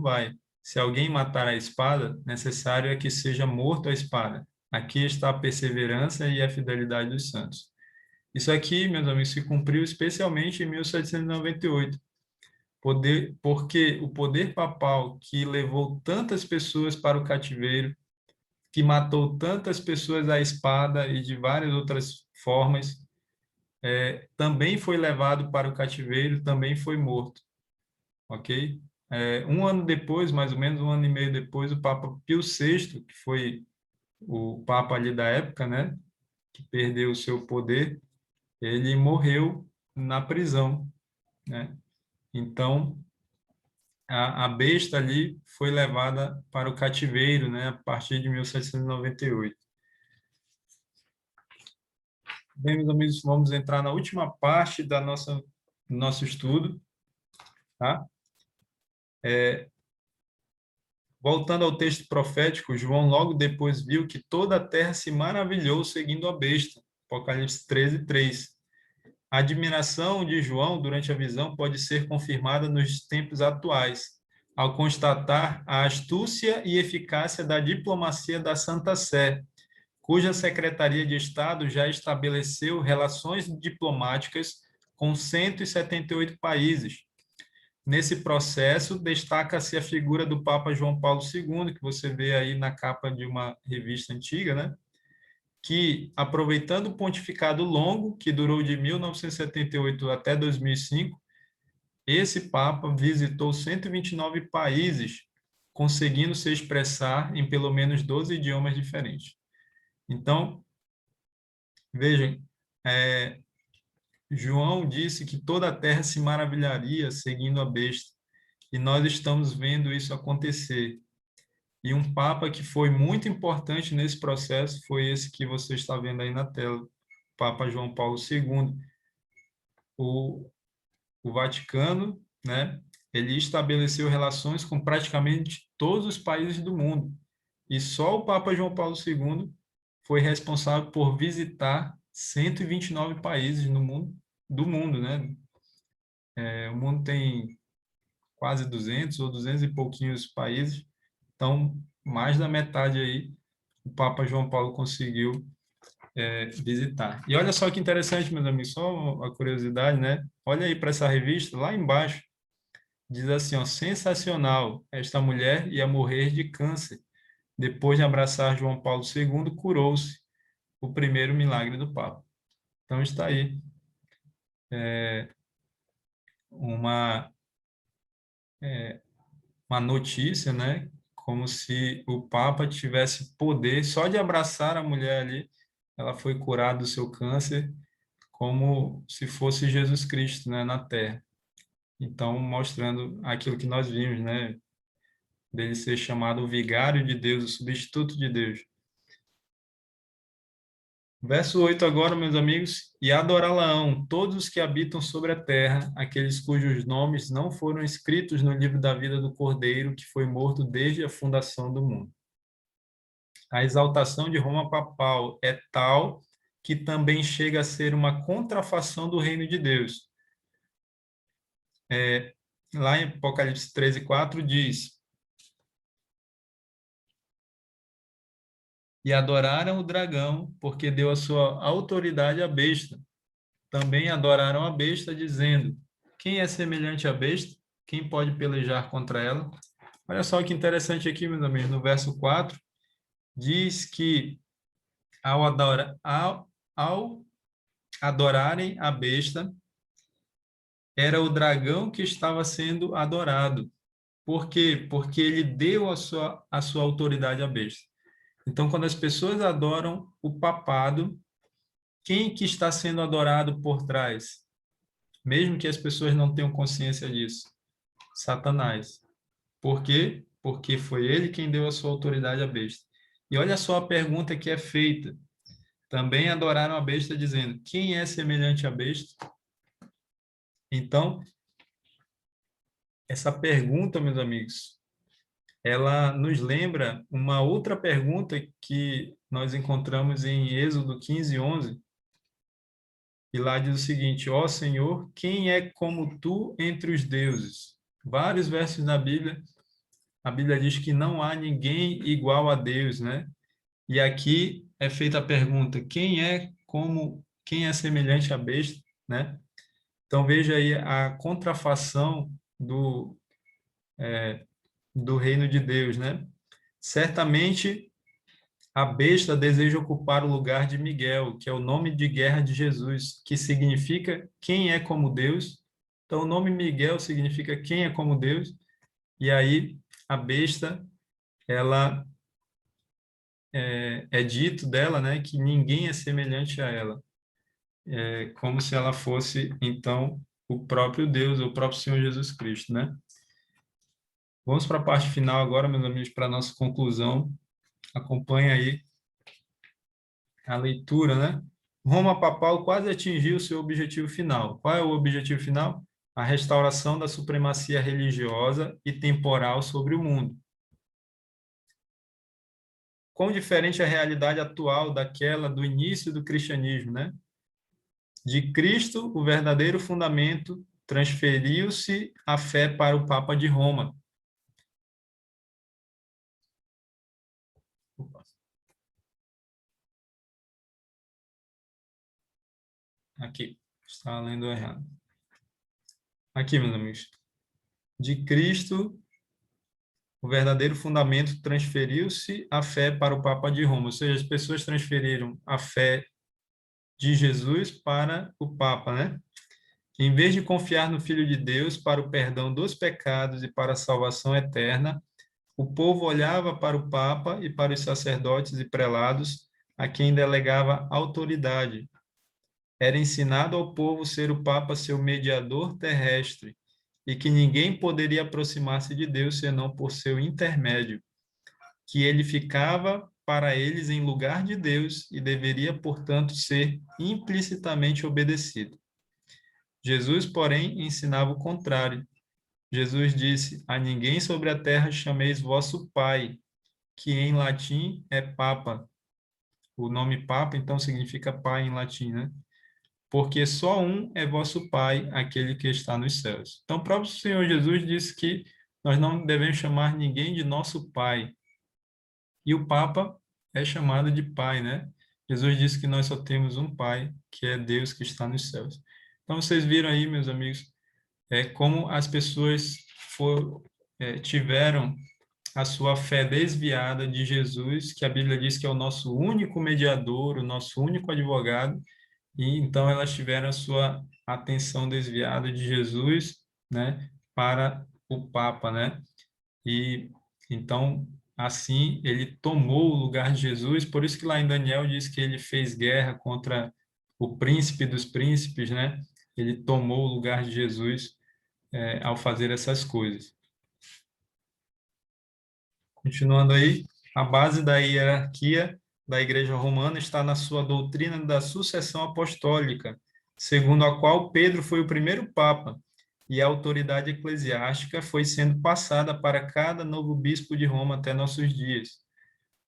vai. Se alguém matar a espada, necessário é que seja morto a espada. Aqui está a perseverança e a fidelidade dos santos. Isso aqui, meus amigos, se cumpriu especialmente em 1798. Porque o poder papal que levou tantas pessoas para o cativeiro, que matou tantas pessoas à espada e de várias outras formas, também foi levado para o cativeiro, também foi morto, ok? Um ano depois, mais ou menos um ano e meio depois, o Papa Pio VI, que foi o Papa ali da época, né, que perdeu o seu poder, ele morreu na prisão, né? Então, a besta ali foi levada para o cativeiro, né, a partir de 1798. Bem, meus amigos, vamos entrar na última parte do nosso estudo, tá? Voltando ao texto profético, João logo depois viu que toda a terra se maravilhou seguindo a besta. Apocalipse 13, 3. A admiração de João durante a visão pode ser confirmada nos tempos atuais, ao constatar a astúcia e eficácia da diplomacia da Santa Sé, cuja Secretaria de Estado já estabeleceu relações diplomáticas com 178 países. Nesse processo, destaca-se a figura do Papa João Paulo II, que você vê aí na capa de uma revista antiga, né? Que, aproveitando o pontificado longo, que durou de 1978 até 2005, esse Papa visitou 129 países, conseguindo se expressar em pelo menos 12 idiomas diferentes. Então, vejam, João disse que toda a terra se maravilharia seguindo a besta, e nós estamos vendo isso acontecer. E um Papa que foi muito importante nesse processo foi esse que você está vendo aí na tela, Papa João Paulo II. O Vaticano, né, ele estabeleceu relações com praticamente todos os países do mundo. E só o Papa João Paulo II foi responsável por visitar 129 países do mundo, né? O mundo tem quase 200 ou 200 e pouquinhos países, então mais da metade aí o Papa João Paulo conseguiu visitar. E olha só que interessante, meus amigos, só a curiosidade, né? Olha aí para essa revista, lá embaixo, diz assim, ó, sensacional, esta mulher ia morrer de câncer. Depois de abraçar João Paulo II, curou-se, o primeiro milagre do Papa. Então está aí uma uma notícia, né? Como se o Papa tivesse poder só de abraçar a mulher ali, ela foi curada do seu câncer, como se fosse Jesus Cristo, né, na Terra. Então, mostrando aquilo que nós vimos, né, dele ser chamado o vigário de Deus, o substituto de Deus. Verso 8 agora, meus amigos, e adorá-la-ão todos os que habitam sobre a terra, aqueles cujos nomes não foram escritos no livro da vida do Cordeiro, que foi morto desde a fundação do mundo. A exaltação de Roma papal é tal que também chega a ser uma contrafação do reino de Deus. Lá em Apocalipse 13, 4 diz, e adoraram o dragão, porque deu a sua autoridade à besta. Também adoraram a besta, dizendo: quem é semelhante à besta? Quem pode pelejar contra ela? Olha só que interessante aqui, meus amigos, no verso 4, diz que ao adorarem a besta, era o dragão que estava sendo adorado. Por quê? Porque ele deu a sua autoridade à besta. Então, quando as pessoas adoram o papado, quem que está sendo adorado por trás? Mesmo que as pessoas não tenham consciência disso. Satanás. Por quê? Porque foi ele quem deu a sua autoridade à besta. E olha só a pergunta que é feita. Também adoraram a besta, dizendo: quem é semelhante à besta? Então, essa pergunta, meus amigos, ela nos lembra uma outra pergunta que nós encontramos em Êxodo 15:11, e lá diz o seguinte: ó Senhor, quem é como tu entre os deuses? Vários versos na Bíblia, a Bíblia diz que não há ninguém igual a Deus, né? E aqui é feita a pergunta: quem é semelhante à besta, né? Então veja aí a contrafação do reino de Deus, né? Certamente a besta deseja ocupar o lugar de Miguel, que é o nome de guerra de Jesus, que significa quem é como Deus. Então o nome Miguel significa quem é como Deus, e aí a besta, ela é dito dela, né, que ninguém é semelhante a ela. É como se ela fosse, então, o próprio Deus, o próprio Senhor Jesus Cristo, né? Vamos para a parte final agora, meus amigos, para a nossa conclusão. Acompanhe aí a leitura, né? Roma papal quase atingiu seu objetivo final. Qual é o objetivo final? A restauração da supremacia religiosa e temporal sobre o mundo. Quão diferente é a realidade atual daquela do início do cristianismo, né? De Cristo, o verdadeiro fundamento, transferiu-se a fé para o Papa de Roma. Aqui, está lendo errado. Aqui, meus amigos. De Cristo, o verdadeiro fundamento, transferiu-se a fé para o Papa de Roma. Ou seja, as pessoas transferiram a fé de Jesus para o Papa, né? Em vez de confiar no Filho de Deus para o perdão dos pecados e para a salvação eterna, o povo olhava para o Papa e para os sacerdotes e prelados, a quem delegava autoridade. Era ensinado ao povo ser o Papa seu mediador terrestre e que ninguém poderia aproximar-se de Deus senão por seu intermédio, que ele ficava para eles em lugar de Deus e deveria, portanto, ser implicitamente obedecido. Jesus, porém, ensinava o contrário. Jesus disse: a ninguém sobre a terra chameis vosso Pai, que em latim é Papa. O nome Papa, então, significa Pai em latim, né? Porque só um é vosso Pai, aquele que está nos céus. Então, o próprio Senhor Jesus disse que nós não devemos chamar ninguém de nosso Pai. E o Papa é chamado de Pai, né? Jesus disse que nós só temos um Pai, que é Deus que está nos céus. Então, vocês viram aí, meus amigos, como as pessoas tiveram a sua fé desviada de Jesus, que a Bíblia diz que é o nosso único mediador, o nosso único advogado, e então elas tiveram a sua atenção desviada de Jesus, né, para o Papa, né? E então assim ele tomou o lugar de Jesus, por isso que lá em Daniel diz que ele fez guerra contra o príncipe dos príncipes, né? Ele tomou o lugar de Jesus ao fazer essas coisas. Continuando aí, a base da hierarquia da Igreja Romana está na sua doutrina da sucessão apostólica, segundo a qual Pedro foi o primeiro Papa, e a autoridade eclesiástica foi sendo passada para cada novo bispo de Roma até nossos dias.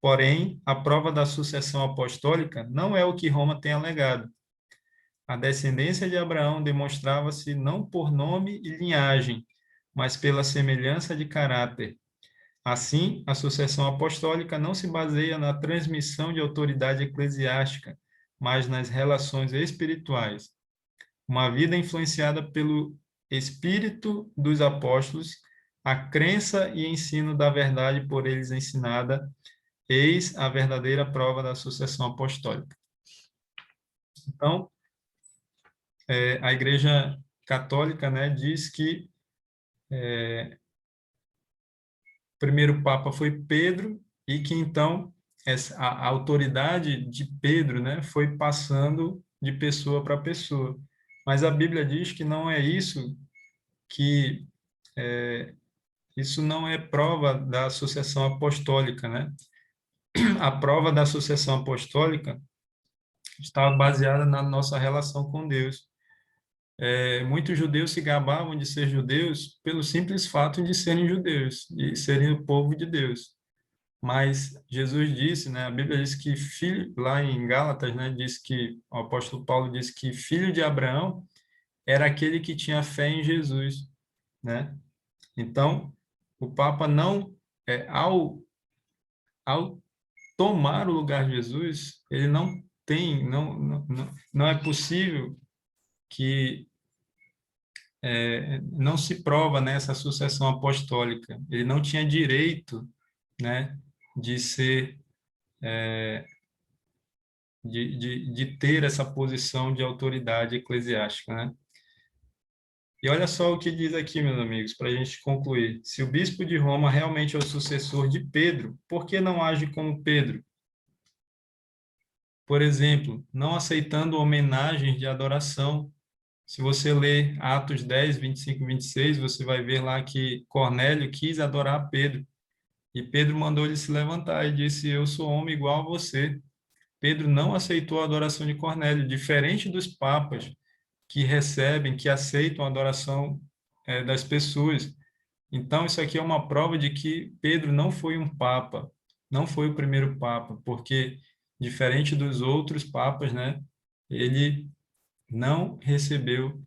Porém, a prova da sucessão apostólica não é o que Roma tem alegado. A descendência de Abraão demonstrava-se não por nome e linhagem, mas pela semelhança de caráter. Assim, a sucessão apostólica não se baseia na transmissão de autoridade eclesiástica, mas nas relações espirituais. Uma vida influenciada pelo espírito dos apóstolos, a crença e ensino da verdade por eles ensinada, eis a verdadeira prova da sucessão apostólica. Então, a Igreja Católica, né, diz que o primeiro Papa foi Pedro e que, então, a autoridade de Pedro, né, foi passando de pessoa para pessoa. Mas a Bíblia diz que não é isso, que isso não é prova da sucessão apostólica, né? A prova da sucessão apostólica está baseada na nossa relação com Deus. Muitos judeus se gabavam de ser judeus pelo simples fato de serem judeus e serem o povo de Deus. Mas Jesus disse, né, a Bíblia diz que filho, lá em Gálatas, né, diz que o apóstolo Paulo disse que filho de Abraão era aquele que tinha fé em Jesus, né? Então, o Papa não, ao tomar o lugar de Jesus, ele não tem, não é possível que não se prova nessa sucessão apostólica. Ele não tinha direito, né, de ser, de ter essa posição de autoridade eclesiástica, né? E olha só o que diz aqui, meus amigos, para a gente concluir. Se o bispo de Roma realmente é o sucessor de Pedro, por que não age como Pedro? Por exemplo, não aceitando homenagens de adoração. Se você ler Atos 10, 25 e 26, você vai ver lá que Cornélio quis adorar Pedro. E Pedro mandou ele se levantar e disse, eu sou homem igual a você. Pedro não aceitou a adoração de Cornélio, diferente dos papas que recebem, que aceitam a adoração das pessoas. Então, isso aqui é uma prova de que Pedro não foi um papa, não foi o primeiro papa, porque, diferente dos outros papas, né, ele não recebeu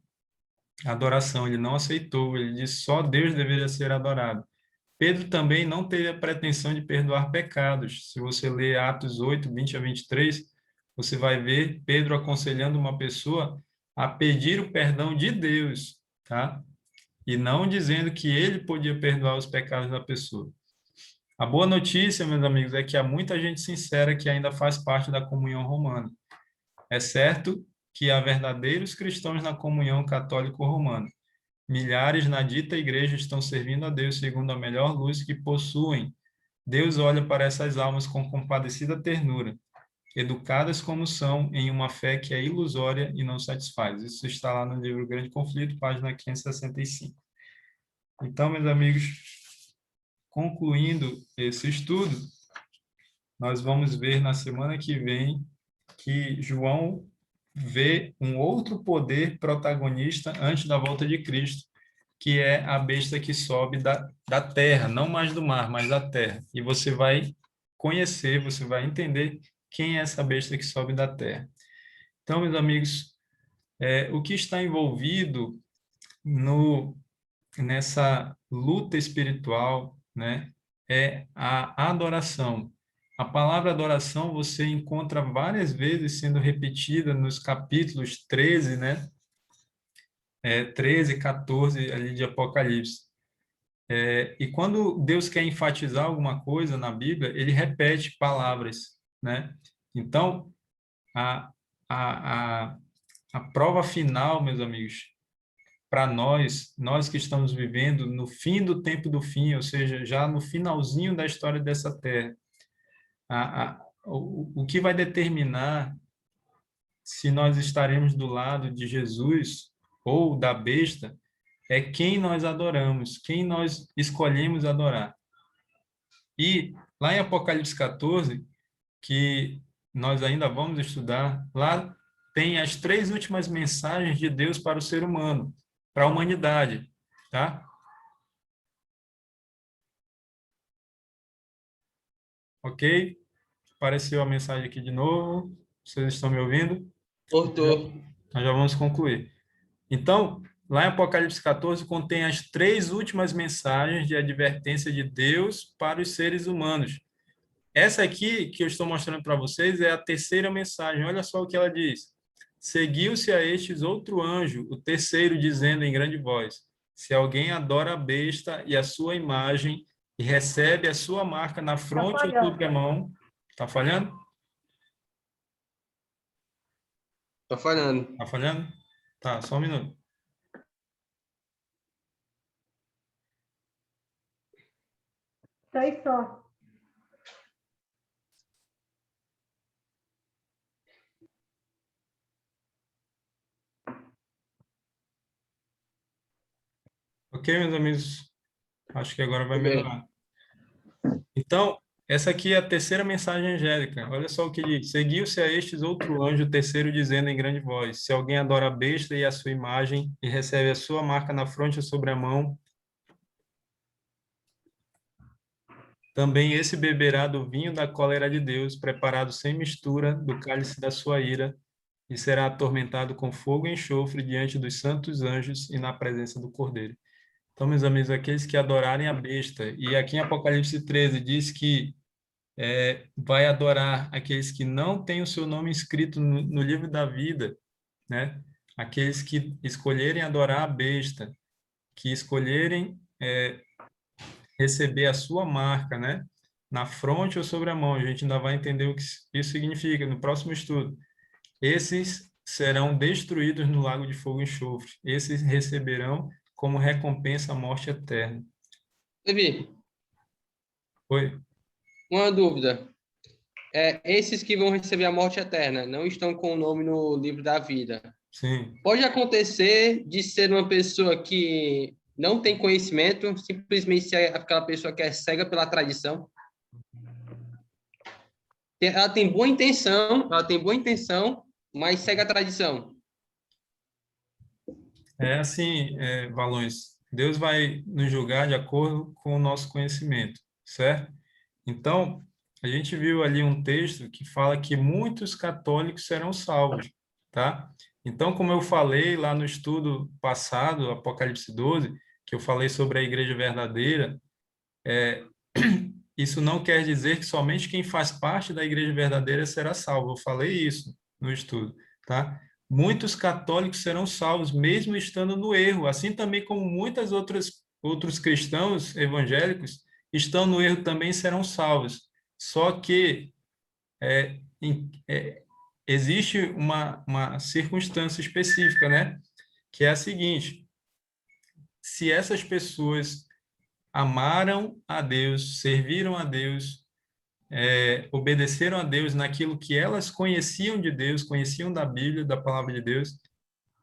adoração, ele não aceitou, ele disse só Deus deveria ser adorado. Pedro também não teve a pretensão de perdoar pecados. Se você ler Atos 8, 20 a 23, você vai ver Pedro aconselhando uma pessoa a pedir o perdão de Deus, tá? E não dizendo que ele podia perdoar os pecados da pessoa. A boa notícia, meus amigos, é que há muita gente sincera que ainda faz parte da comunhão romana. É certo que há verdadeiros cristãos na comunhão católico-romana. Milhares na dita igreja estão servindo a Deus segundo a melhor luz que possuem. Deus olha para essas almas com compadecida ternura, educadas como são em uma fé que é ilusória e não satisfaz. Isso está lá no livro Grande Conflito, página 565. Então, meus amigos, concluindo esse estudo, nós vamos ver na semana que vem que João vê um outro poder protagonista antes da volta de Cristo, que é a besta que sobe da terra, não mais do mar, mas da terra. E você vai conhecer, você vai entender quem é essa besta que sobe da terra. Então, meus amigos, o que está envolvido nessa luta espiritual, né, é a adoração. A palavra adoração você encontra várias vezes sendo repetida nos capítulos 13, né? 13, 14 ali de Apocalipse. E quando Deus quer enfatizar alguma coisa na Bíblia, ele repete palavras, né? Então, a, a, a, a prova final, meus amigos, para nós que estamos vivendo no fim do tempo do fim, ou seja, já no finalzinho da história dessa terra, o que vai determinar se nós estaremos do lado de Jesus ou da besta é quem nós adoramos, quem nós escolhemos adorar. E lá em Apocalipse 14, que nós ainda vamos estudar, lá tem as 3 últimas mensagens de Deus para o ser humano, para a humanidade, tá? Ok? Apareceu a mensagem aqui de novo. Vocês estão me ouvindo? Cortou. Nós já vamos concluir. Então, lá em Apocalipse 14, contém as 3 últimas mensagens de advertência de Deus para os seres humanos. Essa aqui, que eu estou mostrando para vocês, é a terceira mensagem. Olha só o que ela diz. Seguiu-se a estes outro anjo, o terceiro, dizendo em grande voz: se alguém adora a besta e a sua imagem e recebe a sua marca na fronte ou sobre a mão... Está falhando? Tá falhando. Está falhando? Tá, só um minuto. Isso aí só. Ok, meus amigos? Acho que agora vai Tudo bem. melhorar. Então, essa aqui é a terceira mensagem angélica. Olha só o que diz. Seguiu-se a estes outro anjo, o terceiro, dizendo em grande voz: se alguém adora a besta e a sua imagem e recebe a sua marca na fronte ou sobre a mão, também esse beberá do vinho da cólera de Deus, preparado sem mistura do cálice da sua ira, e será atormentado com fogo e enxofre diante dos santos anjos e na presença do Cordeiro. Então, meus amigos, aqueles que adorarem a besta, e aqui em Apocalipse 13 diz que vai adorar aqueles que não têm o seu nome escrito no livro da vida, né? Aqueles que escolherem adorar a besta, que escolherem receber a sua marca, né? Na fronte ou sobre a mão. A gente ainda vai entender o que isso significa no próximo estudo. Esses serão destruídos no lago de fogo e enxofre. Esses receberão como recompensa a morte eterna. Levi, Oi? uma dúvida. Esses que vão receber a morte eterna não estão com o nome no livro da vida. Sim. Pode acontecer de ser uma pessoa que não tem conhecimento, simplesmente ser aquela pessoa que é cega pela tradição. Ela tem boa intenção, mas segue a tradição. É assim, Valões, Deus vai nos julgar de acordo com o nosso conhecimento, certo? Então, a gente viu ali um texto que fala que muitos católicos serão salvos, tá? Então, como eu falei lá no estudo passado, Apocalipse 12, que eu falei sobre a igreja verdadeira, isso não quer dizer que somente quem faz parte da igreja verdadeira será salvo. Eu falei isso no estudo, tá? Muitos católicos serão salvos mesmo estando no erro, assim também como muitas outros cristãos evangélicos estão no erro também serão salvos. Só que existe uma circunstância específica, né? Que é a seguinte: se essas pessoas amaram a Deus, serviram a Deus, obedeceram a Deus naquilo que elas conheciam de Deus, conheciam da Bíblia, da palavra de Deus,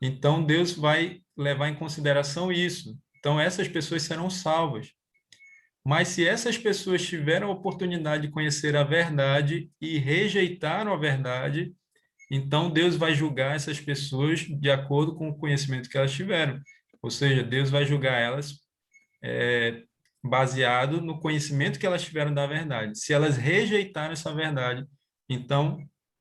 então Deus vai levar em consideração isso. Então essas pessoas serão salvas. Mas se essas pessoas tiveram a oportunidade de conhecer a verdade e rejeitaram a verdade, então Deus vai julgar essas pessoas de acordo com o conhecimento que elas tiveram. Ou seja, Deus vai julgar elas baseado no conhecimento que elas tiveram da verdade. Se elas rejeitaram essa verdade, então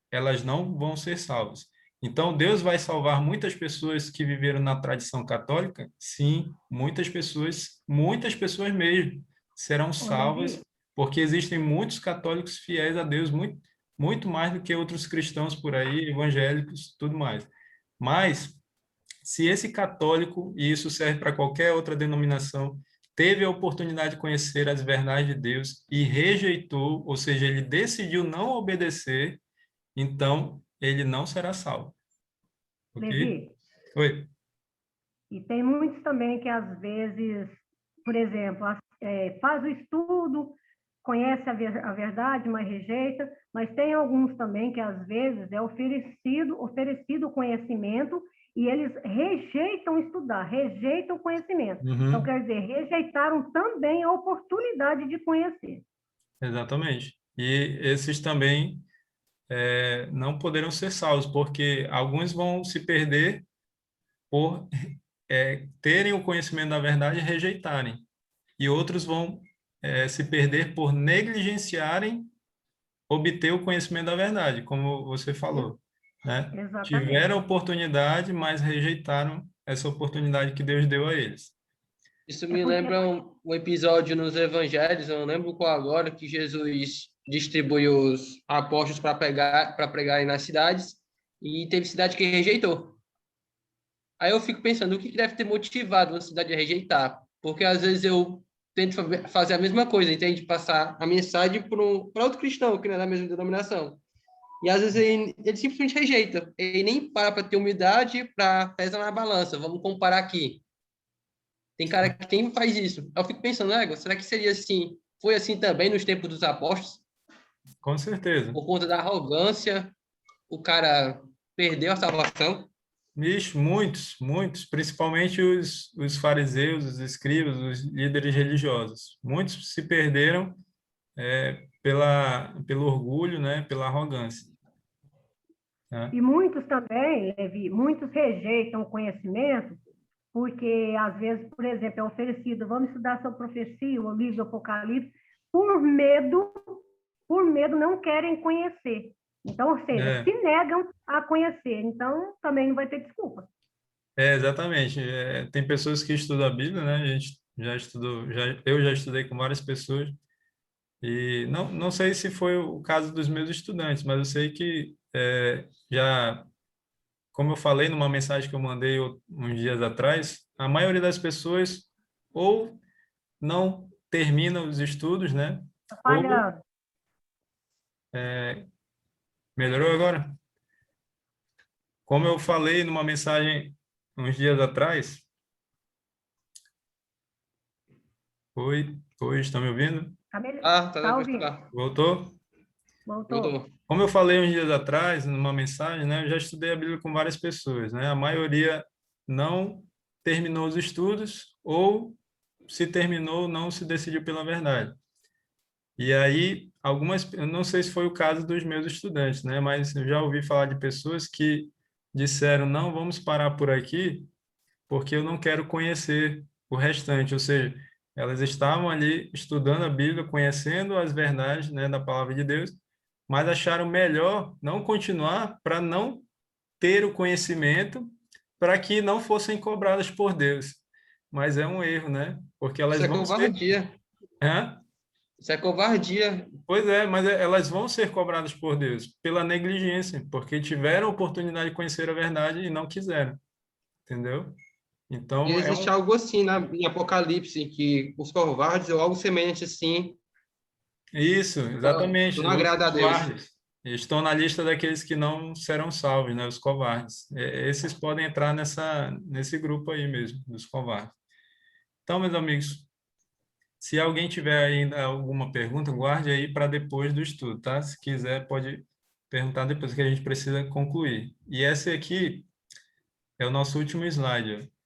elas não vão ser salvas. Então Deus vai salvar muitas pessoas que viveram na tradição católica? Sim, muitas pessoas mesmo serão salvas, porque existem muitos católicos fiéis a Deus, muito mais do que outros cristãos por aí, evangélicos, tudo mais. Mas se esse católico, e isso serve para qualquer outra denominação, teve a oportunidade de conhecer as verdades de Deus e rejeitou, ou seja, ele decidiu não obedecer, então ele não será salvo. Ok? Levi, Oi. e tem muitos também que às vezes, por exemplo, faz o estudo, conhece a verdade, mas rejeita, mas tem alguns também que às vezes é oferecido conhecimento e eles rejeitam estudar, rejeitam conhecimento. Uhum. Então, quer dizer, rejeitaram também a oportunidade de conhecer. Exatamente. E esses também não poderão ser salvos, porque alguns vão se perder por terem o conhecimento da verdade e rejeitarem. E outros vão se perder por negligenciarem obter o conhecimento da verdade, como você falou, né? Exatamente. Tiveram oportunidade, mas rejeitaram essa oportunidade que Deus deu a eles. Isso me lembra um episódio nos Evangelhos, eu não lembro qual agora, que Jesus distribui os apóstolos para pregarem nas cidades, e teve cidade que rejeitou. Aí eu fico pensando, o que deve ter motivado uma cidade a rejeitar? Porque às vezes eu tento fazer a mesma coisa, entende? Passar a mensagem para outro cristão, que não é da mesma denominação. E às vezes ele simplesmente rejeita. Ele nem para ter humildade para pesar na balança. Vamos comparar aqui. Tem cara que quem faz isso. Eu fico pensando, será que seria assim? Foi assim também nos tempos dos apóstolos? Com certeza. Por conta da arrogância, o cara perdeu a salvação? Vixe, muitos, principalmente os fariseus, os escribas, os líderes religiosos. Muitos se perderam pelo orgulho, né, pela arrogância. Tá? E muitos também, Levi, muitos rejeitam o conhecimento porque, às vezes, por exemplo, é oferecido, vamos estudar sobre profecia, o livro do Apocalipse, por medo não querem conhecer. Então, ou seja, se negam a conhecer. Então, também não vai ter desculpa. Exatamente. Tem pessoas que estudam a Bíblia, né? A gente eu já estudei com várias pessoas, e não sei se foi o caso dos meus estudantes, mas eu sei que como eu falei numa mensagem que eu mandei uns dias atrás, a maioria das pessoas ou não termina os estudos, né? Falhando. Melhorou agora? Como eu falei numa mensagem uns dias atrás. Oi, estão me ouvindo? Tá ouvindo. Voltou? Voltou. Como eu falei uns dias atrás, numa mensagem, né, eu já estudei a Bíblia com várias pessoas, né? A maioria não terminou os estudos ou, se terminou, não se decidiu pela verdade. E aí, eu não sei se foi o caso dos meus estudantes, né? Mas eu já ouvi falar de pessoas que disseram, não, vamos parar por aqui, porque eu não quero conhecer o restante. Ou seja, elas estavam ali estudando a Bíblia, conhecendo as verdades, né, da palavra de Deus, mas acharam melhor não continuar para não ter o conhecimento, para que não fossem cobradas por Deus. Mas é um erro, né? Porque elas Isso é vão covardia. Hã? Isso é covardia. Pois é, mas elas vão ser cobradas por Deus pela negligência, porque tiveram a oportunidade de conhecer a verdade e não quiseram. Entendeu? E Então, existe algo assim em Apocalipse, que os covardes ou algo semelhante assim Isso, exatamente. não Os agrada a Deus. covardes. Eles estão na lista daqueles que não serão salvos, né? Os covardes. Esses podem entrar nesse grupo aí mesmo, dos covardes. Então, meus amigos, se alguém tiver ainda alguma pergunta, guarde aí para depois do estudo, tá? Se quiser, pode perguntar depois, que a gente precisa concluir. E esse aqui é o nosso último slide. Ó.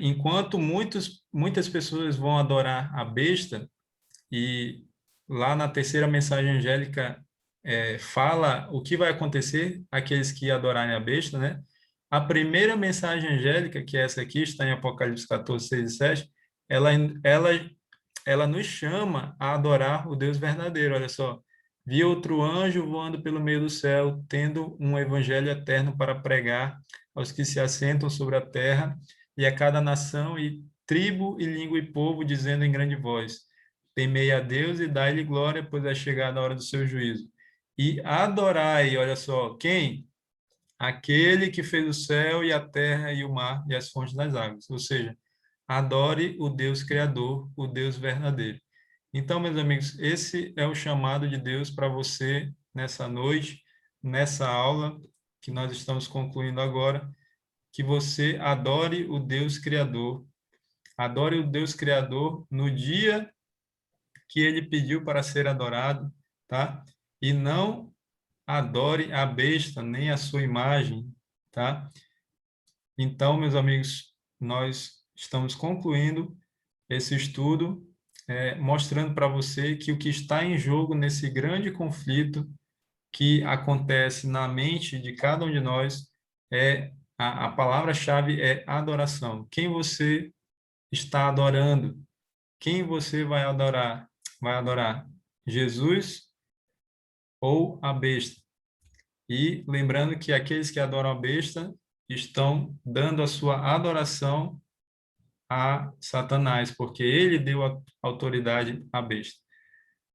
Enquanto muitas pessoas vão adorar a besta, e lá na terceira mensagem angélica fala o que vai acontecer àqueles que adorarem a besta, né? A primeira mensagem angélica, que é essa aqui, está em Apocalipse 14, 6 e 7, ela, ela, ela nos chama a adorar o Deus verdadeiro. Olha só, vi outro anjo voando pelo meio do céu, tendo um evangelho eterno para pregar aos que se assentam sobre a terra e a cada nação e tribo e língua e povo, dizendo em grande voz: temei a Deus e dai-lhe glória, pois é chegada a hora do seu juízo. E adorai, olha só, quem? Aquele que fez o céu e a terra e o mar e as fontes das águas. Ou seja, adore o Deus Criador, o Deus verdadeiro. Então, meus amigos, esse é o chamado de Deus para você nessa noite, nessa aula que nós estamos concluindo agora, que você adore o Deus Criador. Adore o Deus Criador no dia que ele pediu para ser adorado, tá? E não adore a besta, nem a sua imagem, tá? Então, meus amigos, nós estamos concluindo esse estudo, mostrando para você que o que está em jogo nesse grande conflito que acontece na mente de cada um de nós a palavra-chave é adoração. Quem você está adorando? Quem você vai adorar? Vai adorar Jesus ou a besta? E lembrando que aqueles que adoram a besta estão dando a sua adoração a Satanás, porque ele deu a autoridade à besta.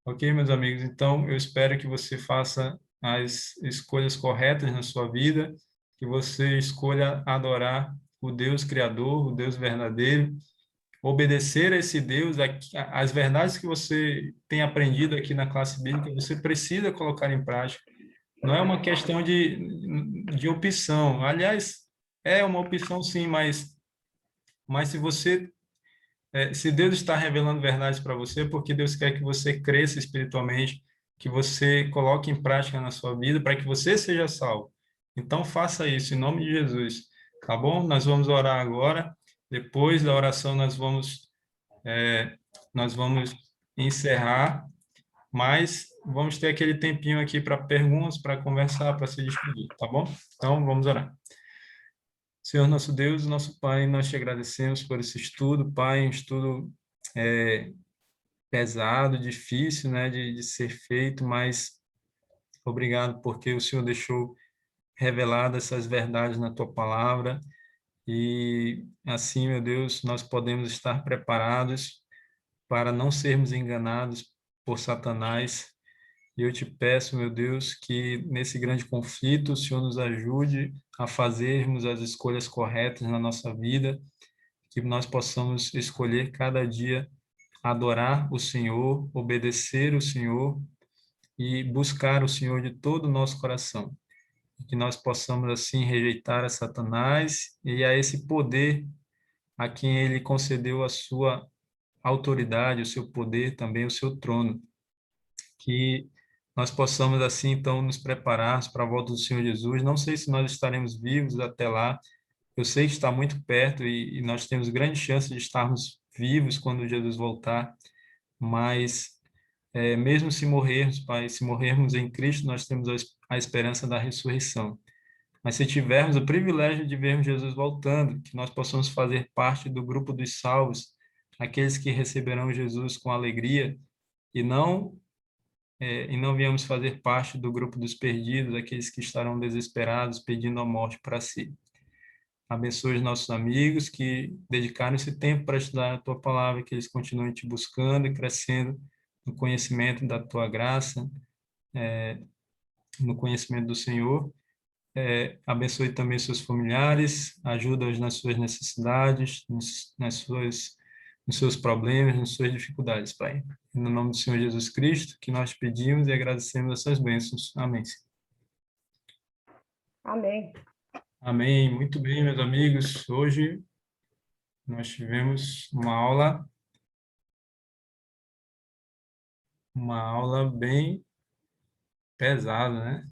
Ok, meus amigos? Então, eu espero que você faça as escolhas corretas na sua vida, que você escolha adorar o Deus Criador, o Deus verdadeiro, obedecer a esse Deus, as verdades que você tem aprendido aqui na classe bíblica, você precisa colocar em prática. Não é uma questão de opção. Aliás, é uma opção sim, mas se você se Deus está revelando verdades para você, é porque Deus quer que você cresça espiritualmente, que você coloque em prática na sua vida para que você seja salvo. Então faça isso em nome de Jesus, tá bom? Nós vamos orar agora. Depois da oração nós vamos encerrar, mas vamos ter aquele tempinho aqui para perguntas, para conversar, para se despedir, tá bom? Então vamos orar. Senhor nosso Deus, nosso Pai, nós te agradecemos por esse estudo, Pai, um estudo pesado, difícil, né, de ser feito, mas obrigado porque o Senhor deixou reveladas essas verdades na tua palavra e assim, meu Deus, nós podemos estar preparados para não sermos enganados por Satanás. E eu te peço, meu Deus, que nesse grande conflito o Senhor nos ajude a fazermos as escolhas corretas na nossa vida, que nós possamos escolher cada dia adorar o Senhor, obedecer o Senhor e buscar o Senhor de todo o nosso coração. Que nós possamos, assim, rejeitar a Satanás e a esse poder a quem ele concedeu a sua autoridade, o seu poder, também o seu trono. Que nós possamos, assim, então, nos preparar para a volta do Senhor Jesus. Não sei se nós estaremos vivos até lá. Eu sei que está muito perto e nós temos grande chance de estarmos vivos quando Jesus voltar, mas mesmo se morrermos, Pai, se morrermos em Cristo, nós temos a esperança da ressurreição. Mas se tivermos o privilégio de vermos Jesus voltando, que nós possamos fazer parte do grupo dos salvos, aqueles que receberão Jesus com alegria, e não viemos fazer parte do grupo dos perdidos, aqueles que estarão desesperados, pedindo a morte para si. Abençoe os nossos amigos que dedicaram esse tempo para estudar a tua palavra, que eles continuem te buscando e crescendo no conhecimento da tua graça, no conhecimento do Senhor. Abençoe também seus familiares, ajuda-os nas suas necessidades, nos seus problemas, nas suas dificuldades, Pai. No nome do Senhor Jesus Cristo, que nós pedimos e agradecemos essas bênçãos. Amém. Amém. Amém. Muito bem, meus amigos. Hoje nós tivemos uma aula bem pesada, né?